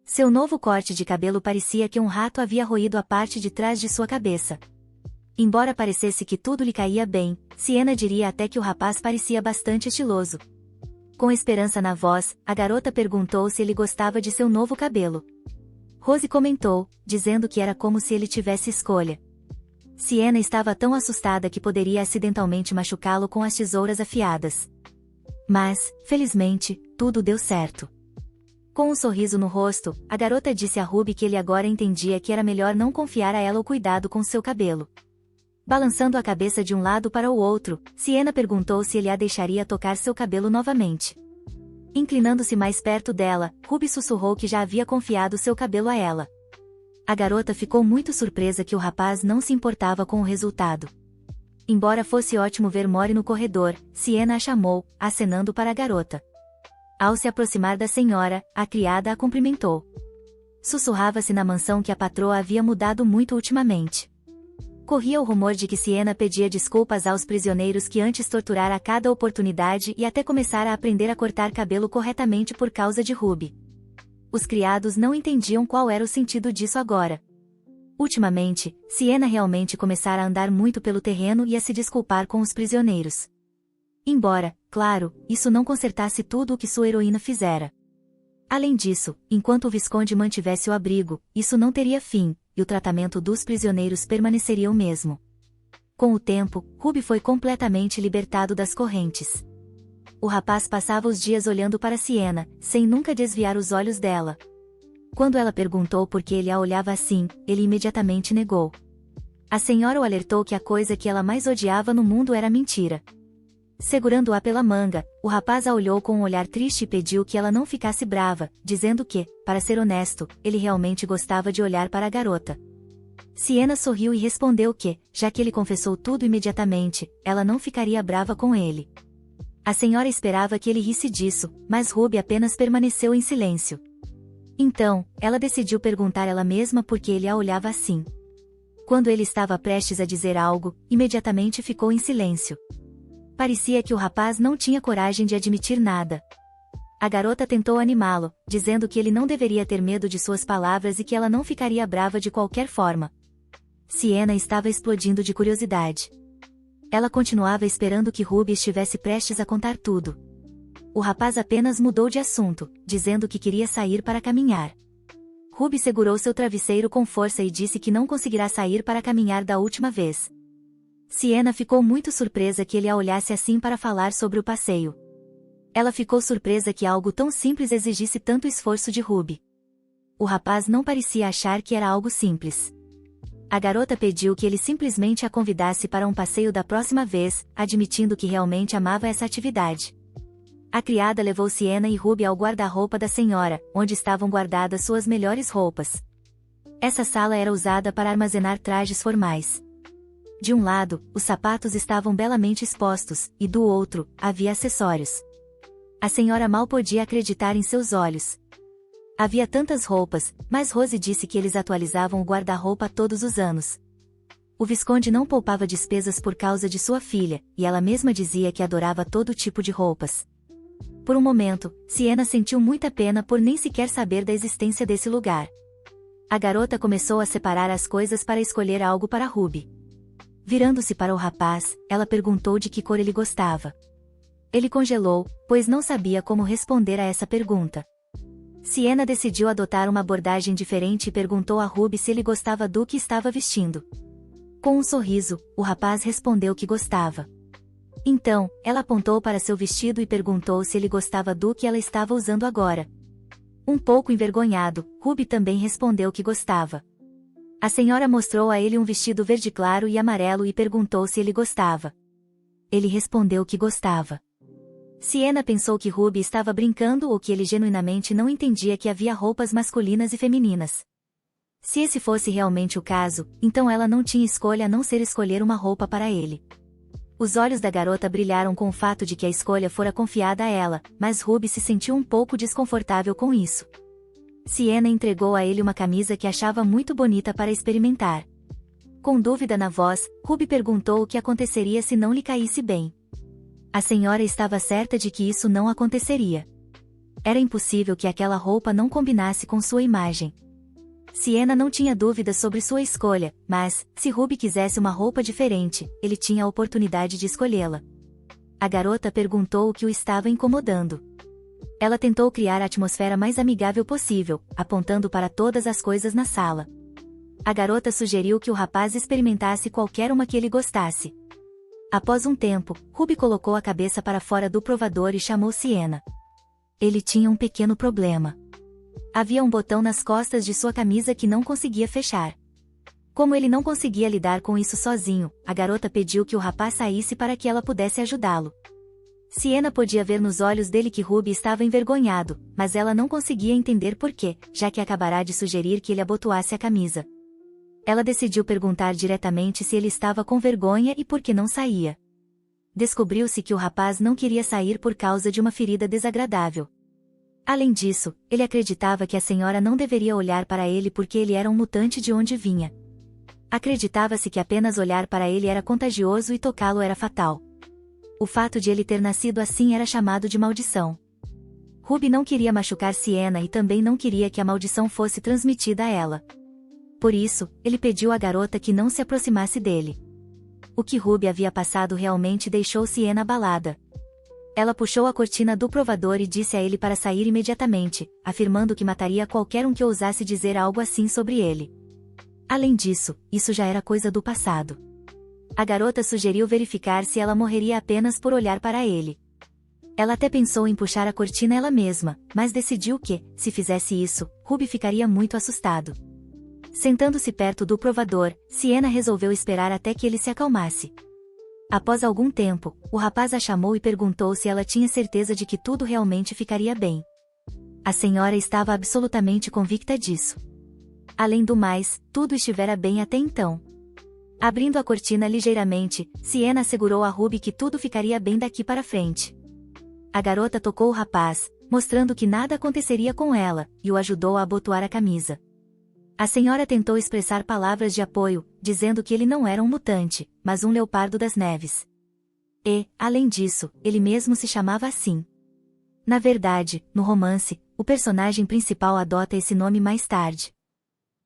Seu novo corte de cabelo parecia que um rato havia roído a parte de trás de sua cabeça. Embora parecesse que tudo lhe caía bem, Siena diria até que o rapaz parecia bastante estiloso. Com esperança na voz, a garota perguntou se ele gostava de seu novo cabelo. Rose comentou, dizendo que era como se ele tivesse escolha. Siena estava tão assustada que poderia acidentalmente machucá-lo com as tesouras afiadas. Mas, felizmente, tudo deu certo. Com um sorriso no rosto, a garota disse a Ruby que ele agora entendia que era melhor não confiar a ela o cuidado com seu cabelo. Balançando a cabeça de um lado para o outro, Siena perguntou se ele a deixaria tocar seu cabelo novamente. Inclinando-se mais perto dela, Ruby sussurrou que já havia confiado seu cabelo a ela. A garota ficou muito surpresa que o rapaz não se importava com o resultado. Embora fosse ótimo ver Mori no corredor, Siena a chamou, acenando para a garota. Ao se aproximar da senhora, a criada a cumprimentou. Sussurrava-se na mansão que a patroa havia mudado muito ultimamente. Corria o rumor de que Siena pedia desculpas aos prisioneiros que antes torturara a cada oportunidade e até começara a aprender a cortar cabelo corretamente por causa de Ruby. Os criados não entendiam qual era o sentido disso agora. Ultimamente, Siena realmente começara a andar muito pelo terreno e a se desculpar com os prisioneiros. Embora, claro, isso não consertasse tudo o que sua heroína fizera. Além disso, enquanto o Visconde mantivesse o abrigo, isso não teria fim, e o tratamento dos prisioneiros permaneceria o mesmo. Com o tempo, Ruby foi completamente libertado das correntes. O rapaz passava os dias olhando para Siena, sem nunca desviar os olhos dela. Quando ela perguntou por que ele a olhava assim, ele imediatamente negou. A senhora o alertou que a coisa que ela mais odiava no mundo era mentira. Segurando-a pela manga, o rapaz a olhou com um olhar triste e pediu que ela não ficasse brava, dizendo que, para ser honesto, ele realmente gostava de olhar para a garota. Siena sorriu e respondeu que, já que ele confessou tudo imediatamente, ela não ficaria brava com ele. A senhora esperava que ele risse disso, mas Ruby apenas permaneceu em silêncio. Então, ela decidiu perguntar ela mesma por que ele a olhava assim. Quando ele estava prestes a dizer algo, imediatamente ficou em silêncio. Parecia que o rapaz não tinha coragem de admitir nada. A garota tentou animá-lo, dizendo que ele não deveria ter medo de suas palavras e que ela não ficaria brava de qualquer forma. Siena estava explodindo de curiosidade. Ela continuava esperando que Ruby estivesse prestes a contar tudo. O rapaz apenas mudou de assunto, dizendo que queria sair para caminhar. Ruby segurou seu travesseiro com força e disse que não conseguirá sair para caminhar da última vez. Siena ficou muito surpresa que ele a olhasse assim para falar sobre o passeio. Ela ficou surpresa que algo tão simples exigisse tanto esforço de Ruby. O rapaz não parecia achar que era algo simples. A garota pediu que ele simplesmente a convidasse para um passeio da próxima vez, admitindo que realmente amava essa atividade. A criada levou Siena e Ruby ao guarda-roupa da senhora, onde estavam guardadas suas melhores roupas. Essa sala era usada para armazenar trajes formais. De um lado, os sapatos estavam belamente expostos, e do outro, havia acessórios. A senhora mal podia acreditar em seus olhos. Havia tantas roupas, mas Rose disse que eles atualizavam o guarda-roupa todos os anos. O Visconde não poupava despesas por causa de sua filha, e ela mesma dizia que adorava todo tipo de roupas. Por um momento, Siena sentiu muita pena por nem sequer saber da existência desse lugar. A garota começou a separar as coisas para escolher algo para Ruby. Virando-se para o rapaz, ela perguntou de que cor ele gostava. Ele congelou, pois não sabia como responder a essa pergunta. Siena decidiu adotar uma abordagem diferente e perguntou a Ruby se ele gostava do que estava vestindo. Com um sorriso, o rapaz respondeu que gostava. Então, ela apontou para seu vestido e perguntou se ele gostava do que ela estava usando agora. Um pouco envergonhado, Ruby também respondeu que gostava. A senhora mostrou a ele um vestido verde claro e amarelo e perguntou se ele gostava. Ele respondeu que gostava. Siena pensou que Ruby estava brincando ou que ele genuinamente não entendia que havia roupas masculinas e femininas. Se esse fosse realmente o caso, então ela não tinha escolha a não ser escolher uma roupa para ele. Os olhos da garota brilharam com o fato de que a escolha fora confiada a ela, mas Ruby se sentiu um pouco desconfortável com isso. Siena entregou a ele uma camisa que achava muito bonita para experimentar. Com dúvida na voz, Ruby perguntou o que aconteceria se não lhe caísse bem. A senhora estava certa de que isso não aconteceria. Era impossível que aquela roupa não combinasse com sua imagem. Siena não tinha dúvidas sobre sua escolha, mas, se Ruby quisesse uma roupa diferente, ele tinha a oportunidade de escolhê-la. A garota perguntou o que o estava incomodando. Ela tentou criar a atmosfera mais amigável possível, apontando para todas as coisas na sala. A garota sugeriu que o rapaz experimentasse qualquer uma que ele gostasse. Após um tempo, Ruby colocou a cabeça para fora do provador e chamou Siena. Ele tinha um pequeno problema. Havia um botão nas costas de sua camisa que não conseguia fechar. Como ele não conseguia lidar com isso sozinho, a garota pediu que o rapaz saísse para que ela pudesse ajudá-lo. Siena podia ver nos olhos dele que Ruby estava envergonhado, mas ela não conseguia entender por quê, já que acabará de sugerir que ele abotoasse a camisa. Ela decidiu perguntar diretamente se ele estava com vergonha e por que não saía. Descobriu-se que o rapaz não queria sair por causa de uma ferida desagradável. Além disso, ele acreditava que a senhora não deveria olhar para ele porque ele era um mutante de onde vinha. Acreditava-se que apenas olhar para ele era contagioso e tocá-lo era fatal. O fato de ele ter nascido assim era chamado de maldição. Ruby não queria machucar Siena e também não queria que a maldição fosse transmitida a ela. Por isso, ele pediu à garota que não se aproximasse dele. O que Ruby havia passado realmente deixou Siena abalada. Ela puxou a cortina do provador e disse a ele para sair imediatamente, afirmando que mataria qualquer um que ousasse dizer algo assim sobre ele. Além disso, isso já era coisa do passado. A garota sugeriu verificar se ela morreria apenas por olhar para ele. Ela até pensou em puxar a cortina ela mesma, mas decidiu que, se fizesse isso, Ruby ficaria muito assustado. Sentando-se perto do provador, Siena resolveu esperar até que ele se acalmasse. Após algum tempo, o rapaz a chamou e perguntou se ela tinha certeza de que tudo realmente ficaria bem. A senhora estava absolutamente convicta disso. Além do mais, tudo estivera bem até então. Abrindo a cortina ligeiramente, Siena assegurou a Ruby que tudo ficaria bem daqui para frente. A garota tocou o rapaz, mostrando que nada aconteceria com ela, e o ajudou a abotoar a camisa. A senhora tentou expressar palavras de apoio, dizendo que ele não era um mutante, mas um leopardo das neves. E, além disso, ele mesmo se chamava assim. Na verdade, no romance, o personagem principal adota esse nome mais tarde.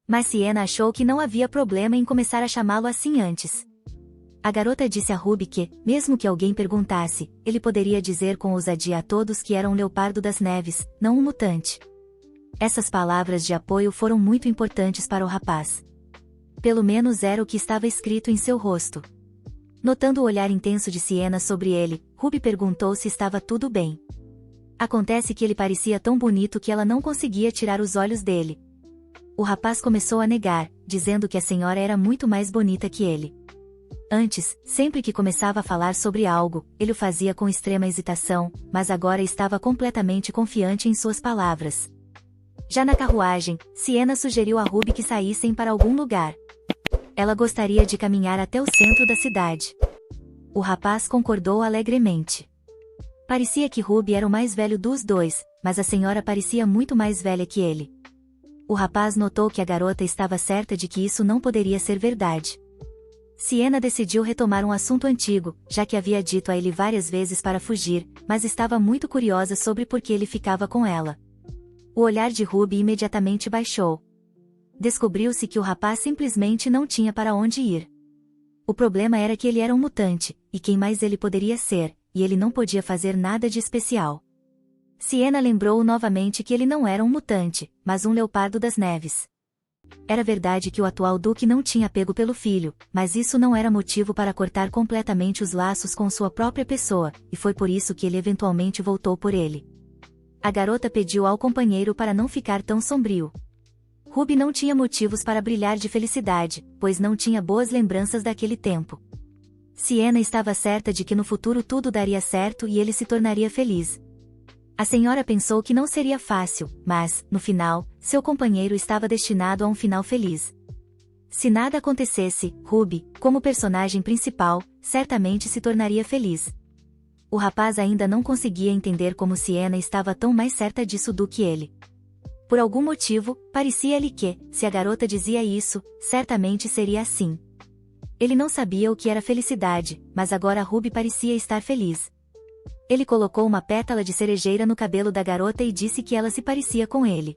Mas Siena achou que não havia problema em começar a chamá-lo assim antes. A garota disse a Ruby que, mesmo que alguém perguntasse, ele poderia dizer com ousadia a todos que era um leopardo das neves, não um mutante. Essas palavras de apoio foram muito importantes para o rapaz. Pelo menos era o que estava escrito em seu rosto. Notando o olhar intenso de Siena sobre ele, Ruby perguntou se estava tudo bem. Acontece que ele parecia tão bonito que ela não conseguia tirar os olhos dele. O rapaz começou a negar, dizendo que a senhora era muito mais bonita que ele. Antes, sempre que começava a falar sobre algo, ele o fazia com extrema hesitação, mas agora estava completamente confiante em suas palavras. Já na carruagem, Siena sugeriu a Ruby que saíssem para algum lugar. Ela gostaria de caminhar até o centro da cidade. O rapaz concordou alegremente. Parecia que Ruby era o mais velho dos dois, mas a senhora parecia muito mais velha que ele. O rapaz notou que a garota estava certa de que isso não poderia ser verdade. Siena decidiu retomar um assunto antigo, já que havia dito a ele várias vezes para fugir, mas estava muito curiosa sobre por que ele ficava com ela. O olhar de Ruby imediatamente baixou. Descobriu-se que o rapaz simplesmente não tinha para onde ir. O problema era que ele era um mutante, e quem mais ele poderia ser, e ele não podia fazer nada de especial. Siena lembrou novamente que ele não era um mutante, mas um leopardo das neves. Era verdade que o atual duque não tinha apego pelo filho, mas isso não era motivo para cortar completamente os laços com sua própria pessoa, e foi por isso que ele eventualmente voltou por ele. A garota pediu ao companheiro para não ficar tão sombrio. Ruby não tinha motivos para brilhar de felicidade, pois não tinha boas lembranças daquele tempo. Siena estava certa de que no futuro tudo daria certo e ele se tornaria feliz. A senhora pensou que não seria fácil, mas, no final, seu companheiro estava destinado a um final feliz. Se nada acontecesse, Ruby, como personagem principal, certamente se tornaria feliz. O rapaz ainda não conseguia entender como Siena estava tão mais certa disso do que ele. Por algum motivo, parecia-lhe que, se a garota dizia isso, certamente seria assim. Ele não sabia o que era felicidade, mas agora Ruby parecia estar feliz. Ele colocou uma pétala de cerejeira no cabelo da garota e disse que ela se parecia com ele.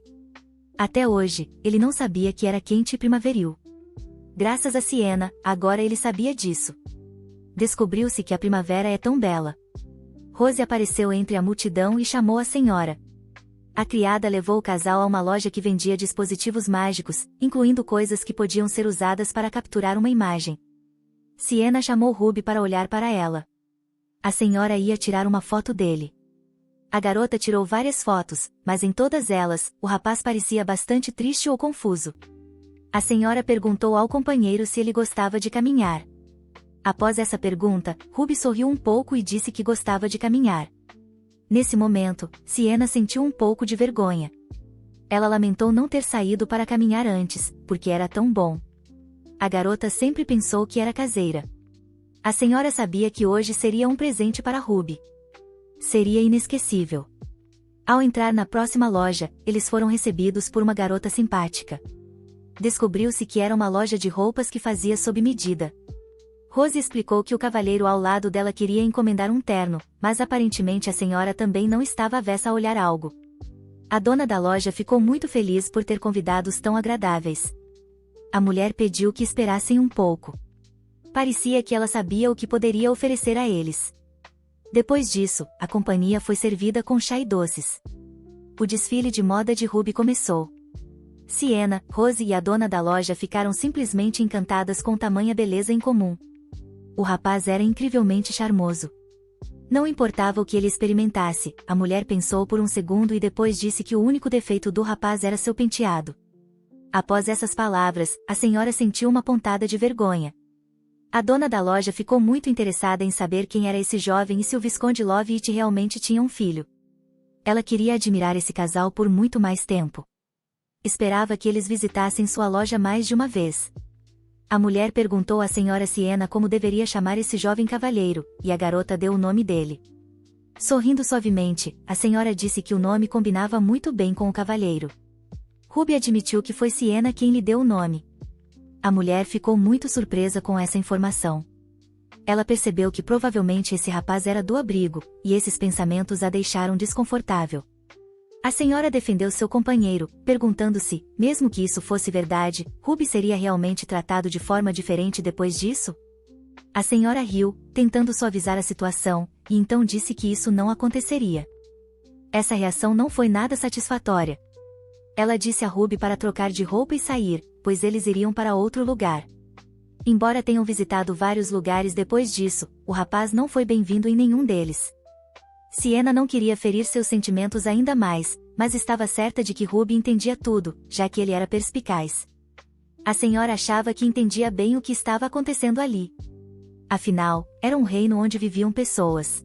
Até hoje, ele não sabia que era quente e primaveril. Graças a Siena, agora ele sabia disso. Descobriu-se que a primavera é tão bela. Rose apareceu entre a multidão e chamou a senhora. A criada levou o casal a uma loja que vendia dispositivos mágicos, incluindo coisas que podiam ser usadas para capturar uma imagem. Siena chamou Ruby para olhar para ela. A senhora ia tirar uma foto dele. A garota tirou várias fotos, mas em todas elas, o rapaz parecia bastante triste ou confuso. A senhora perguntou ao companheiro se ele gostava de caminhar. Após essa pergunta, Ruby sorriu um pouco e disse que gostava de caminhar. Nesse momento, Sienna sentiu um pouco de vergonha. Ela lamentou não ter saído para caminhar antes, porque era tão bom. A garota sempre pensou que era caseira. A senhora sabia que hoje seria um presente para Ruby. Seria inesquecível. Ao entrar na próxima loja, eles foram recebidos por uma garota simpática. Descobriu-se que era uma loja de roupas que fazia sob medida. Rose explicou que o cavalheiro ao lado dela queria encomendar um terno, mas aparentemente a senhora também não estava avessa a olhar algo. A dona da loja ficou muito feliz por ter convidados tão agradáveis. A mulher pediu que esperassem um pouco. Parecia que ela sabia o que poderia oferecer a eles. Depois disso, a companhia foi servida com chá e doces. O desfile de moda de Ruby começou. Sienna, Rose e a dona da loja ficaram simplesmente encantadas com tamanha beleza em comum. O rapaz era incrivelmente charmoso. Não importava o que ele experimentasse, a mulher pensou por um segundo e depois disse que o único defeito do rapaz era seu penteado. Após essas palavras, a senhora sentiu uma pontada de vergonha. A dona da loja ficou muito interessada em saber quem era esse jovem e se o Visconde Loveit realmente tinha um filho. Ela queria admirar esse casal por muito mais tempo. Esperava que eles visitassem sua loja mais de uma vez. A mulher perguntou à senhora Sienna como deveria chamar esse jovem cavalheiro, e a garota deu o nome dele. Sorrindo suavemente, a senhora disse que o nome combinava muito bem com o cavalheiro. Ruby admitiu que foi Sienna quem lhe deu o nome. A mulher ficou muito surpresa com essa informação. Ela percebeu que provavelmente esse rapaz era do abrigo, e esses pensamentos a deixaram desconfortável. A senhora defendeu seu companheiro, perguntando se, mesmo que isso fosse verdade, Ruby seria realmente tratado de forma diferente depois disso? A senhora riu, tentando suavizar a situação, e então disse que isso não aconteceria. Essa reação não foi nada satisfatória. Ela disse a Ruby para trocar de roupa e sair, pois eles iriam para outro lugar. Embora tenham visitado vários lugares depois disso, o rapaz não foi bem-vindo em nenhum deles. Sienna não queria ferir seus sentimentos ainda mais, mas estava certa de que Ruby entendia tudo, já que ele era perspicaz. A senhora achava que entendia bem o que estava acontecendo ali. Afinal, era um reino onde viviam pessoas.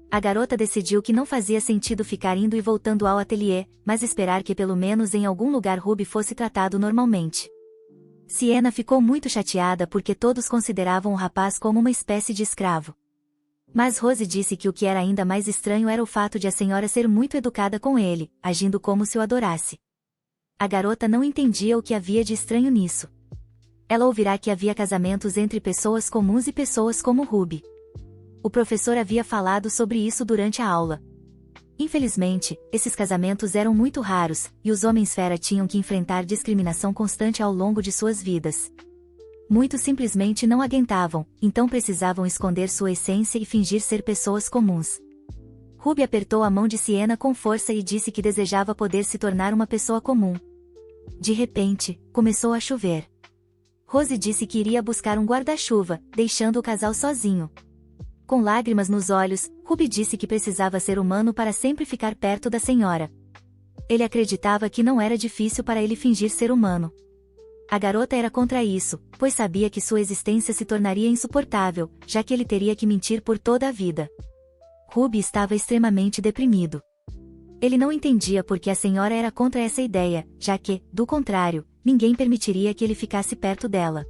A garota decidiu que não fazia sentido ficar indo e voltando ao ateliê, mas esperar que pelo menos em algum lugar Ruby fosse tratado normalmente. Sienna ficou muito chateada porque todos consideravam o rapaz como uma espécie de escravo. Mas Rose disse que o que era ainda mais estranho era o fato de a senhora ser muito educada com ele, agindo como se o adorasse. A garota não entendia o que havia de estranho nisso. Ela ouvirá que havia casamentos entre pessoas comuns e pessoas como Ruby. O professor havia falado sobre isso durante a aula. Infelizmente, esses casamentos eram muito raros, e os homens-fera tinham que enfrentar discriminação constante ao longo de suas vidas. Muitos simplesmente não aguentavam, então precisavam esconder sua essência e fingir ser pessoas comuns. Ruby apertou a mão de Sienna com força e disse que desejava poder se tornar uma pessoa comum. De repente, começou a chover. Rose disse que iria buscar um guarda-chuva, deixando o casal sozinho. Com lágrimas nos olhos, Ruby disse que precisava ser humano para sempre ficar perto da senhora. Ele acreditava que não era difícil para ele fingir ser humano. A garota era contra isso, pois sabia que sua existência se tornaria insuportável, já que ele teria que mentir por toda a vida. Ruby estava extremamente deprimido. Ele não entendia por que a senhora era contra essa ideia, já que, do contrário, ninguém permitiria que ele ficasse perto dela.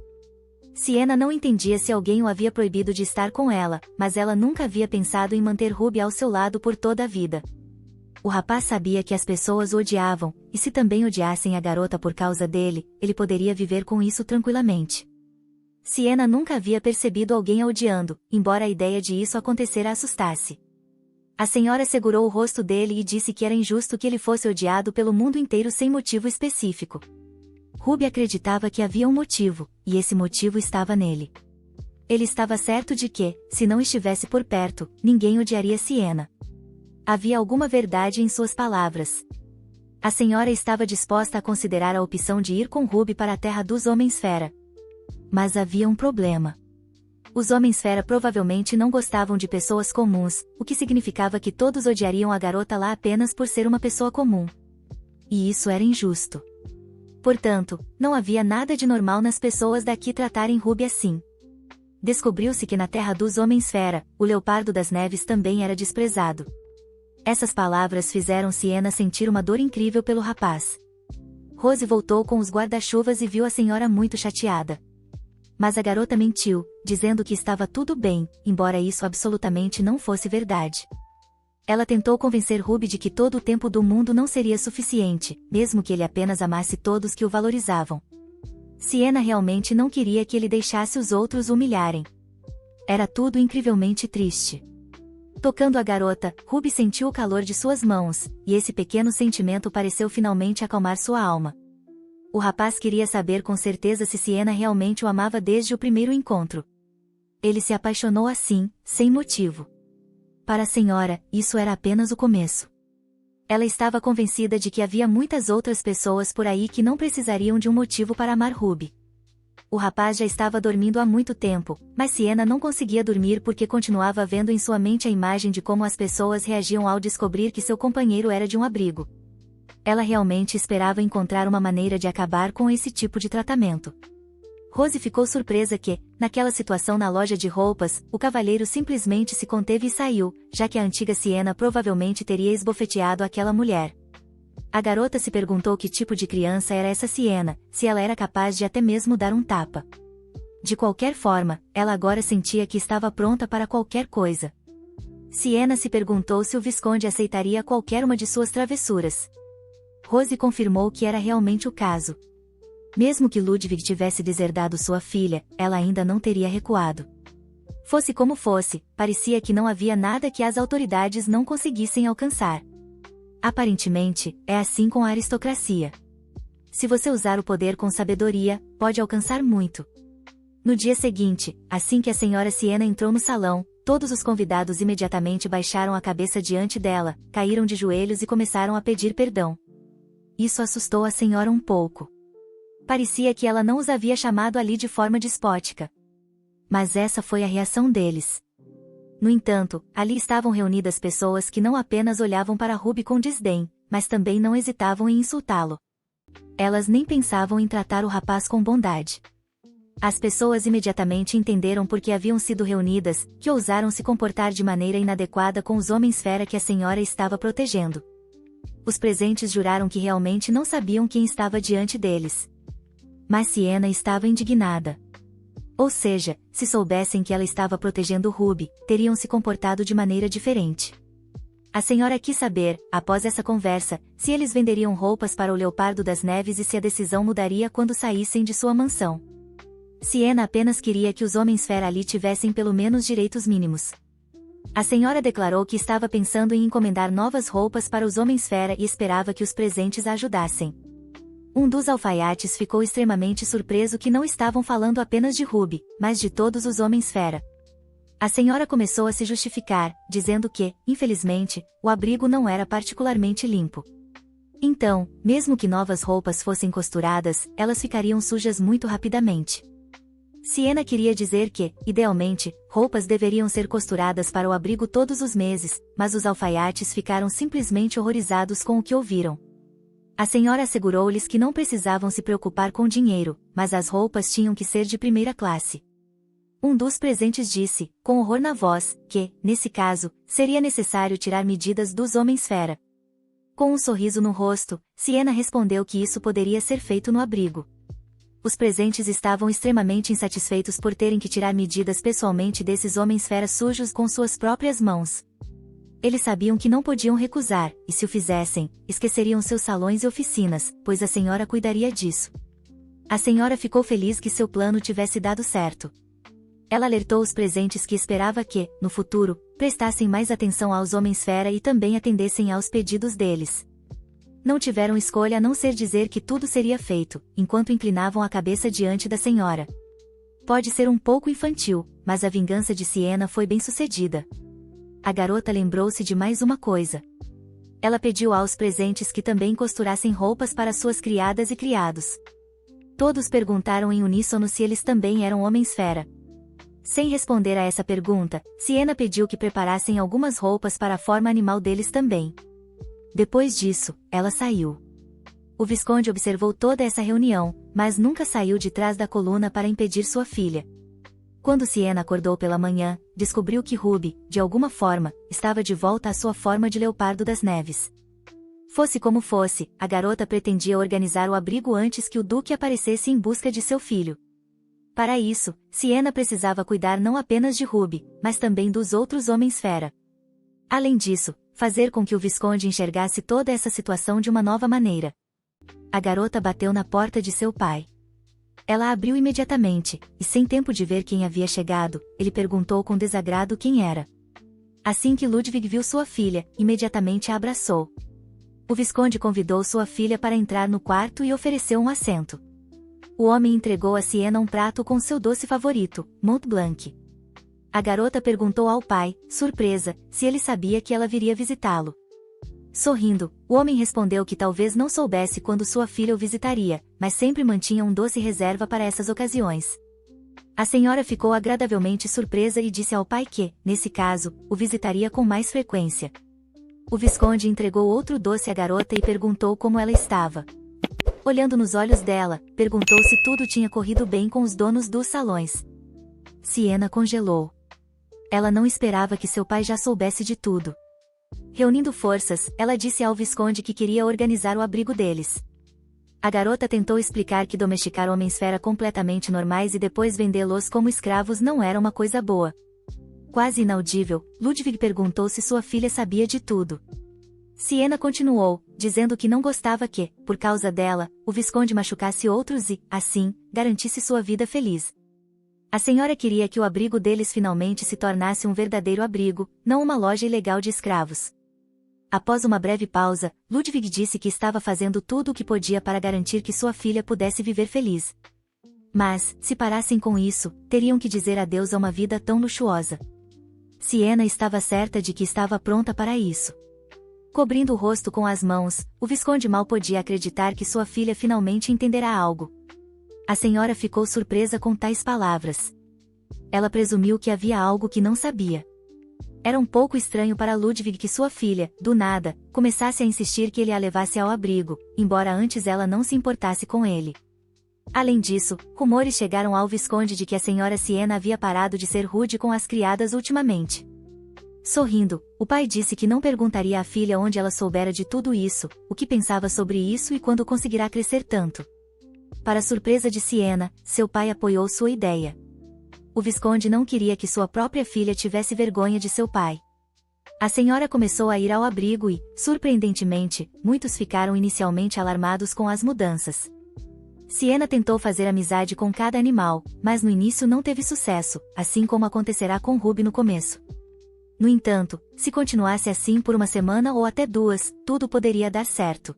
Sienna não entendia se alguém o havia proibido de estar com ela, mas ela nunca havia pensado em manter Ruby ao seu lado por toda a vida. O rapaz sabia que as pessoas o odiavam, e se também odiassem a garota por causa dele, ele poderia viver com isso tranquilamente. Sienna nunca havia percebido alguém a odiando, embora a ideia de isso acontecer a assustasse. A senhora segurou o rosto dele e disse que era injusto que ele fosse odiado pelo mundo inteiro sem motivo específico. Ruby acreditava que havia um motivo, e esse motivo estava nele. Ele estava certo de que, se não estivesse por perto, ninguém odiaria Sienna. Havia alguma verdade em suas palavras. A senhora estava disposta a considerar a opção de ir com Ruby para a terra dos Homens-Fera. Mas havia um problema. Os Homens-Fera provavelmente não gostavam de pessoas comuns, o que significava que todos odiariam a garota lá apenas por ser uma pessoa comum. E isso era injusto. Portanto, não havia nada de normal nas pessoas daqui tratarem Ruby assim. Descobriu-se que na terra dos Homens-Fera, o Leopardo das Neves também era desprezado. Essas palavras fizeram Siena sentir uma dor incrível pelo rapaz. Rose voltou com os guarda-chuvas e viu a senhora muito chateada. Mas a garota mentiu, dizendo que estava tudo bem, embora isso absolutamente não fosse verdade. Ela tentou convencer Ruby de que todo o tempo do mundo não seria suficiente, mesmo que ele apenas amasse todos que o valorizavam. Siena realmente não queria que ele deixasse os outros o humilharem. Era tudo incrivelmente triste. Tocando a garota, Ruby sentiu o calor de suas mãos, e esse pequeno sentimento pareceu finalmente acalmar sua alma. O rapaz queria saber com certeza se Siena realmente o amava desde o primeiro encontro. Ele se apaixonou assim, sem motivo. Para a senhora, isso era apenas o começo. Ela estava convencida de que havia muitas outras pessoas por aí que não precisariam de um motivo para amar Ruby. O rapaz já estava dormindo há muito tempo, mas Siena não conseguia dormir porque continuava vendo em sua mente a imagem de como as pessoas reagiam ao descobrir que seu companheiro era de um abrigo. Ela realmente esperava encontrar uma maneira de acabar com esse tipo de tratamento. Rose ficou surpresa que, naquela situação na loja de roupas, o cavalheiro simplesmente se conteve e saiu, já que a antiga Siena provavelmente teria esbofeteado aquela mulher. A garota se perguntou que tipo de criança era essa Siena, se ela era capaz de até mesmo dar um tapa. De qualquer forma, ela agora sentia que estava pronta para qualquer coisa. Siena se perguntou se o Visconde aceitaria qualquer uma de suas travessuras. Rose confirmou que era realmente o caso. Mesmo que Ludwig tivesse deserdado sua filha, ela ainda não teria recuado. Fosse como fosse, parecia que não havia nada que as autoridades não conseguissem alcançar. Aparentemente, é assim com a aristocracia. Se você usar o poder com sabedoria, pode alcançar muito. No dia seguinte, assim que a senhora Siena entrou no salão, todos os convidados imediatamente baixaram a cabeça diante dela, caíram de joelhos e começaram a pedir perdão. Isso assustou a senhora um pouco. Parecia que ela não os havia chamado ali de forma despótica. Mas essa foi a reação deles. No entanto, ali estavam reunidas pessoas que não apenas olhavam para Ruby com desdém, mas também não hesitavam em insultá-lo. Elas nem pensavam em tratar o rapaz com bondade. As pessoas imediatamente entenderam por que haviam sido reunidas, que ousaram se comportar de maneira inadequada com os homens-fera que a senhora estava protegendo. Os presentes juraram que realmente não sabiam quem estava diante deles. Mas Siena estava indignada. Ou seja, se soubessem que ela estava protegendo Ruby, teriam se comportado de maneira diferente. A senhora quis saber, após essa conversa, se eles venderiam roupas para o Leopardo das Neves e se a decisão mudaria quando saíssem de sua mansão. Siena apenas queria que os homens-fera ali tivessem pelo menos direitos mínimos. A senhora declarou que estava pensando em encomendar novas roupas para os homens-fera e esperava que os presentes a ajudassem. Um dos alfaiates ficou extremamente surpreso que não estavam falando apenas de Ruby, mas de todos os homens-fera. A senhora começou a se justificar, dizendo que, infelizmente, o abrigo não era particularmente limpo. Então, mesmo que novas roupas fossem costuradas, elas ficariam sujas muito rapidamente. Siena queria dizer que, idealmente, roupas deveriam ser costuradas para o abrigo todos os meses, mas os alfaiates ficaram simplesmente horrorizados com o que ouviram. A senhora assegurou-lhes que não precisavam se preocupar com dinheiro, mas as roupas tinham que ser de primeira classe. Um dos presentes disse, com horror na voz, que, nesse caso, seria necessário tirar medidas dos homens-fera. Com um sorriso no rosto, Siena respondeu que isso poderia ser feito no abrigo. Os presentes estavam extremamente insatisfeitos por terem que tirar medidas pessoalmente desses homens-fera sujos com suas próprias mãos. Eles sabiam que não podiam recusar, e se o fizessem, esqueceriam seus salões e oficinas, pois a senhora cuidaria disso. A senhora ficou feliz que seu plano tivesse dado certo. Ela alertou os presentes que esperava que, no futuro, prestassem mais atenção aos homens-fera e também atendessem aos pedidos deles. Não tiveram escolha a não ser dizer que tudo seria feito, enquanto inclinavam a cabeça diante da senhora. Pode ser um pouco infantil, mas a vingança de Siena foi bem-sucedida. A garota lembrou-se de mais uma coisa. Ela pediu aos presentes que também costurassem roupas para suas criadas e criados. Todos perguntaram em uníssono se eles também eram homens-fera. Sem responder a essa pergunta, Siena pediu que preparassem algumas roupas para a forma animal deles também. Depois disso, ela saiu. O Visconde observou toda essa reunião, mas nunca saiu de trás da coluna para impedir sua filha. Quando Siena acordou pela manhã, descobriu que Ruby, de alguma forma, estava de volta à sua forma de leopardo das neves. Fosse como fosse, a garota pretendia organizar o abrigo antes que o Duque aparecesse em busca de seu filho. Para isso, Siena precisava cuidar não apenas de Ruby, mas também dos outros homens-fera. Além disso, fazer com que o Visconde enxergasse toda essa situação de uma nova maneira. A garota bateu na porta de seu pai. Ela abriu imediatamente, e sem tempo de ver quem havia chegado, ele perguntou com desagrado quem era. Assim que Ludwig viu sua filha, imediatamente a abraçou. O Visconde convidou sua filha para entrar no quarto e ofereceu um assento. O homem entregou a Siena um prato com seu doce favorito, Mont Blanc. A garota perguntou ao pai, surpresa, se ele sabia que ela viria visitá-lo. Sorrindo, o homem respondeu que talvez não soubesse quando sua filha o visitaria, mas sempre mantinha um doce reserva para essas ocasiões. A senhora ficou agradavelmente surpresa e disse ao pai que, nesse caso, o visitaria com mais frequência. O Visconde entregou outro doce à garota e perguntou como ela estava. Olhando nos olhos dela, perguntou se tudo tinha corrido bem com os donos dos salões. Siena congelou. Ela não esperava que seu pai já soubesse de tudo. Reunindo forças, ela disse ao Visconde que queria organizar o abrigo deles. A garota tentou explicar que domesticar homens-fera completamente normais e depois vendê-los como escravos não era uma coisa boa. Quase inaudível, Ludwig perguntou se sua filha sabia de tudo. Siena continuou, dizendo que não gostava que, por causa dela, o Visconde machucasse outros e, assim, garantisse sua vida feliz. A senhora queria que o abrigo deles finalmente se tornasse um verdadeiro abrigo, não uma loja ilegal de escravos. Após uma breve pausa, Ludwig disse que estava fazendo tudo o que podia para garantir que sua filha pudesse viver feliz. Mas, se parassem com isso, teriam que dizer adeus a uma vida tão luxuosa. Siena estava certa de que estava pronta para isso. Cobrindo o rosto com as mãos, o Visconde mal podia acreditar que sua filha finalmente entenderá algo. A senhora ficou surpresa com tais palavras. Ela presumiu que havia algo que não sabia. Era um pouco estranho para Ludwig que sua filha, do nada, começasse a insistir que ele a levasse ao abrigo, embora antes ela não se importasse com ele. Além disso, rumores chegaram ao Visconde de que a senhora Siena havia parado de ser rude com as criadas ultimamente. Sorrindo, o pai disse que não perguntaria à filha onde ela soubera de tudo isso, o que pensava sobre isso e quando conseguirá crescer tanto. Para surpresa de Siena, seu pai apoiou sua ideia. O Visconde não queria que sua própria filha tivesse vergonha de seu pai. A senhora começou a ir ao abrigo e, surpreendentemente, muitos ficaram inicialmente alarmados com as mudanças. Siena tentou fazer amizade com cada animal, mas no início não teve sucesso, assim como acontecerá com Ruby no começo. No entanto, se continuasse assim por uma semana ou até 2, tudo poderia dar certo.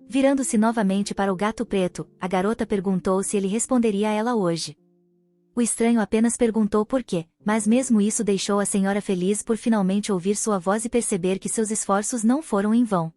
Virando-se novamente para o gato preto, a garota perguntou se ele responderia a ela hoje. O estranho apenas perguntou por quê, mas mesmo isso deixou a senhora feliz por finalmente ouvir sua voz e perceber que seus esforços não foram em vão.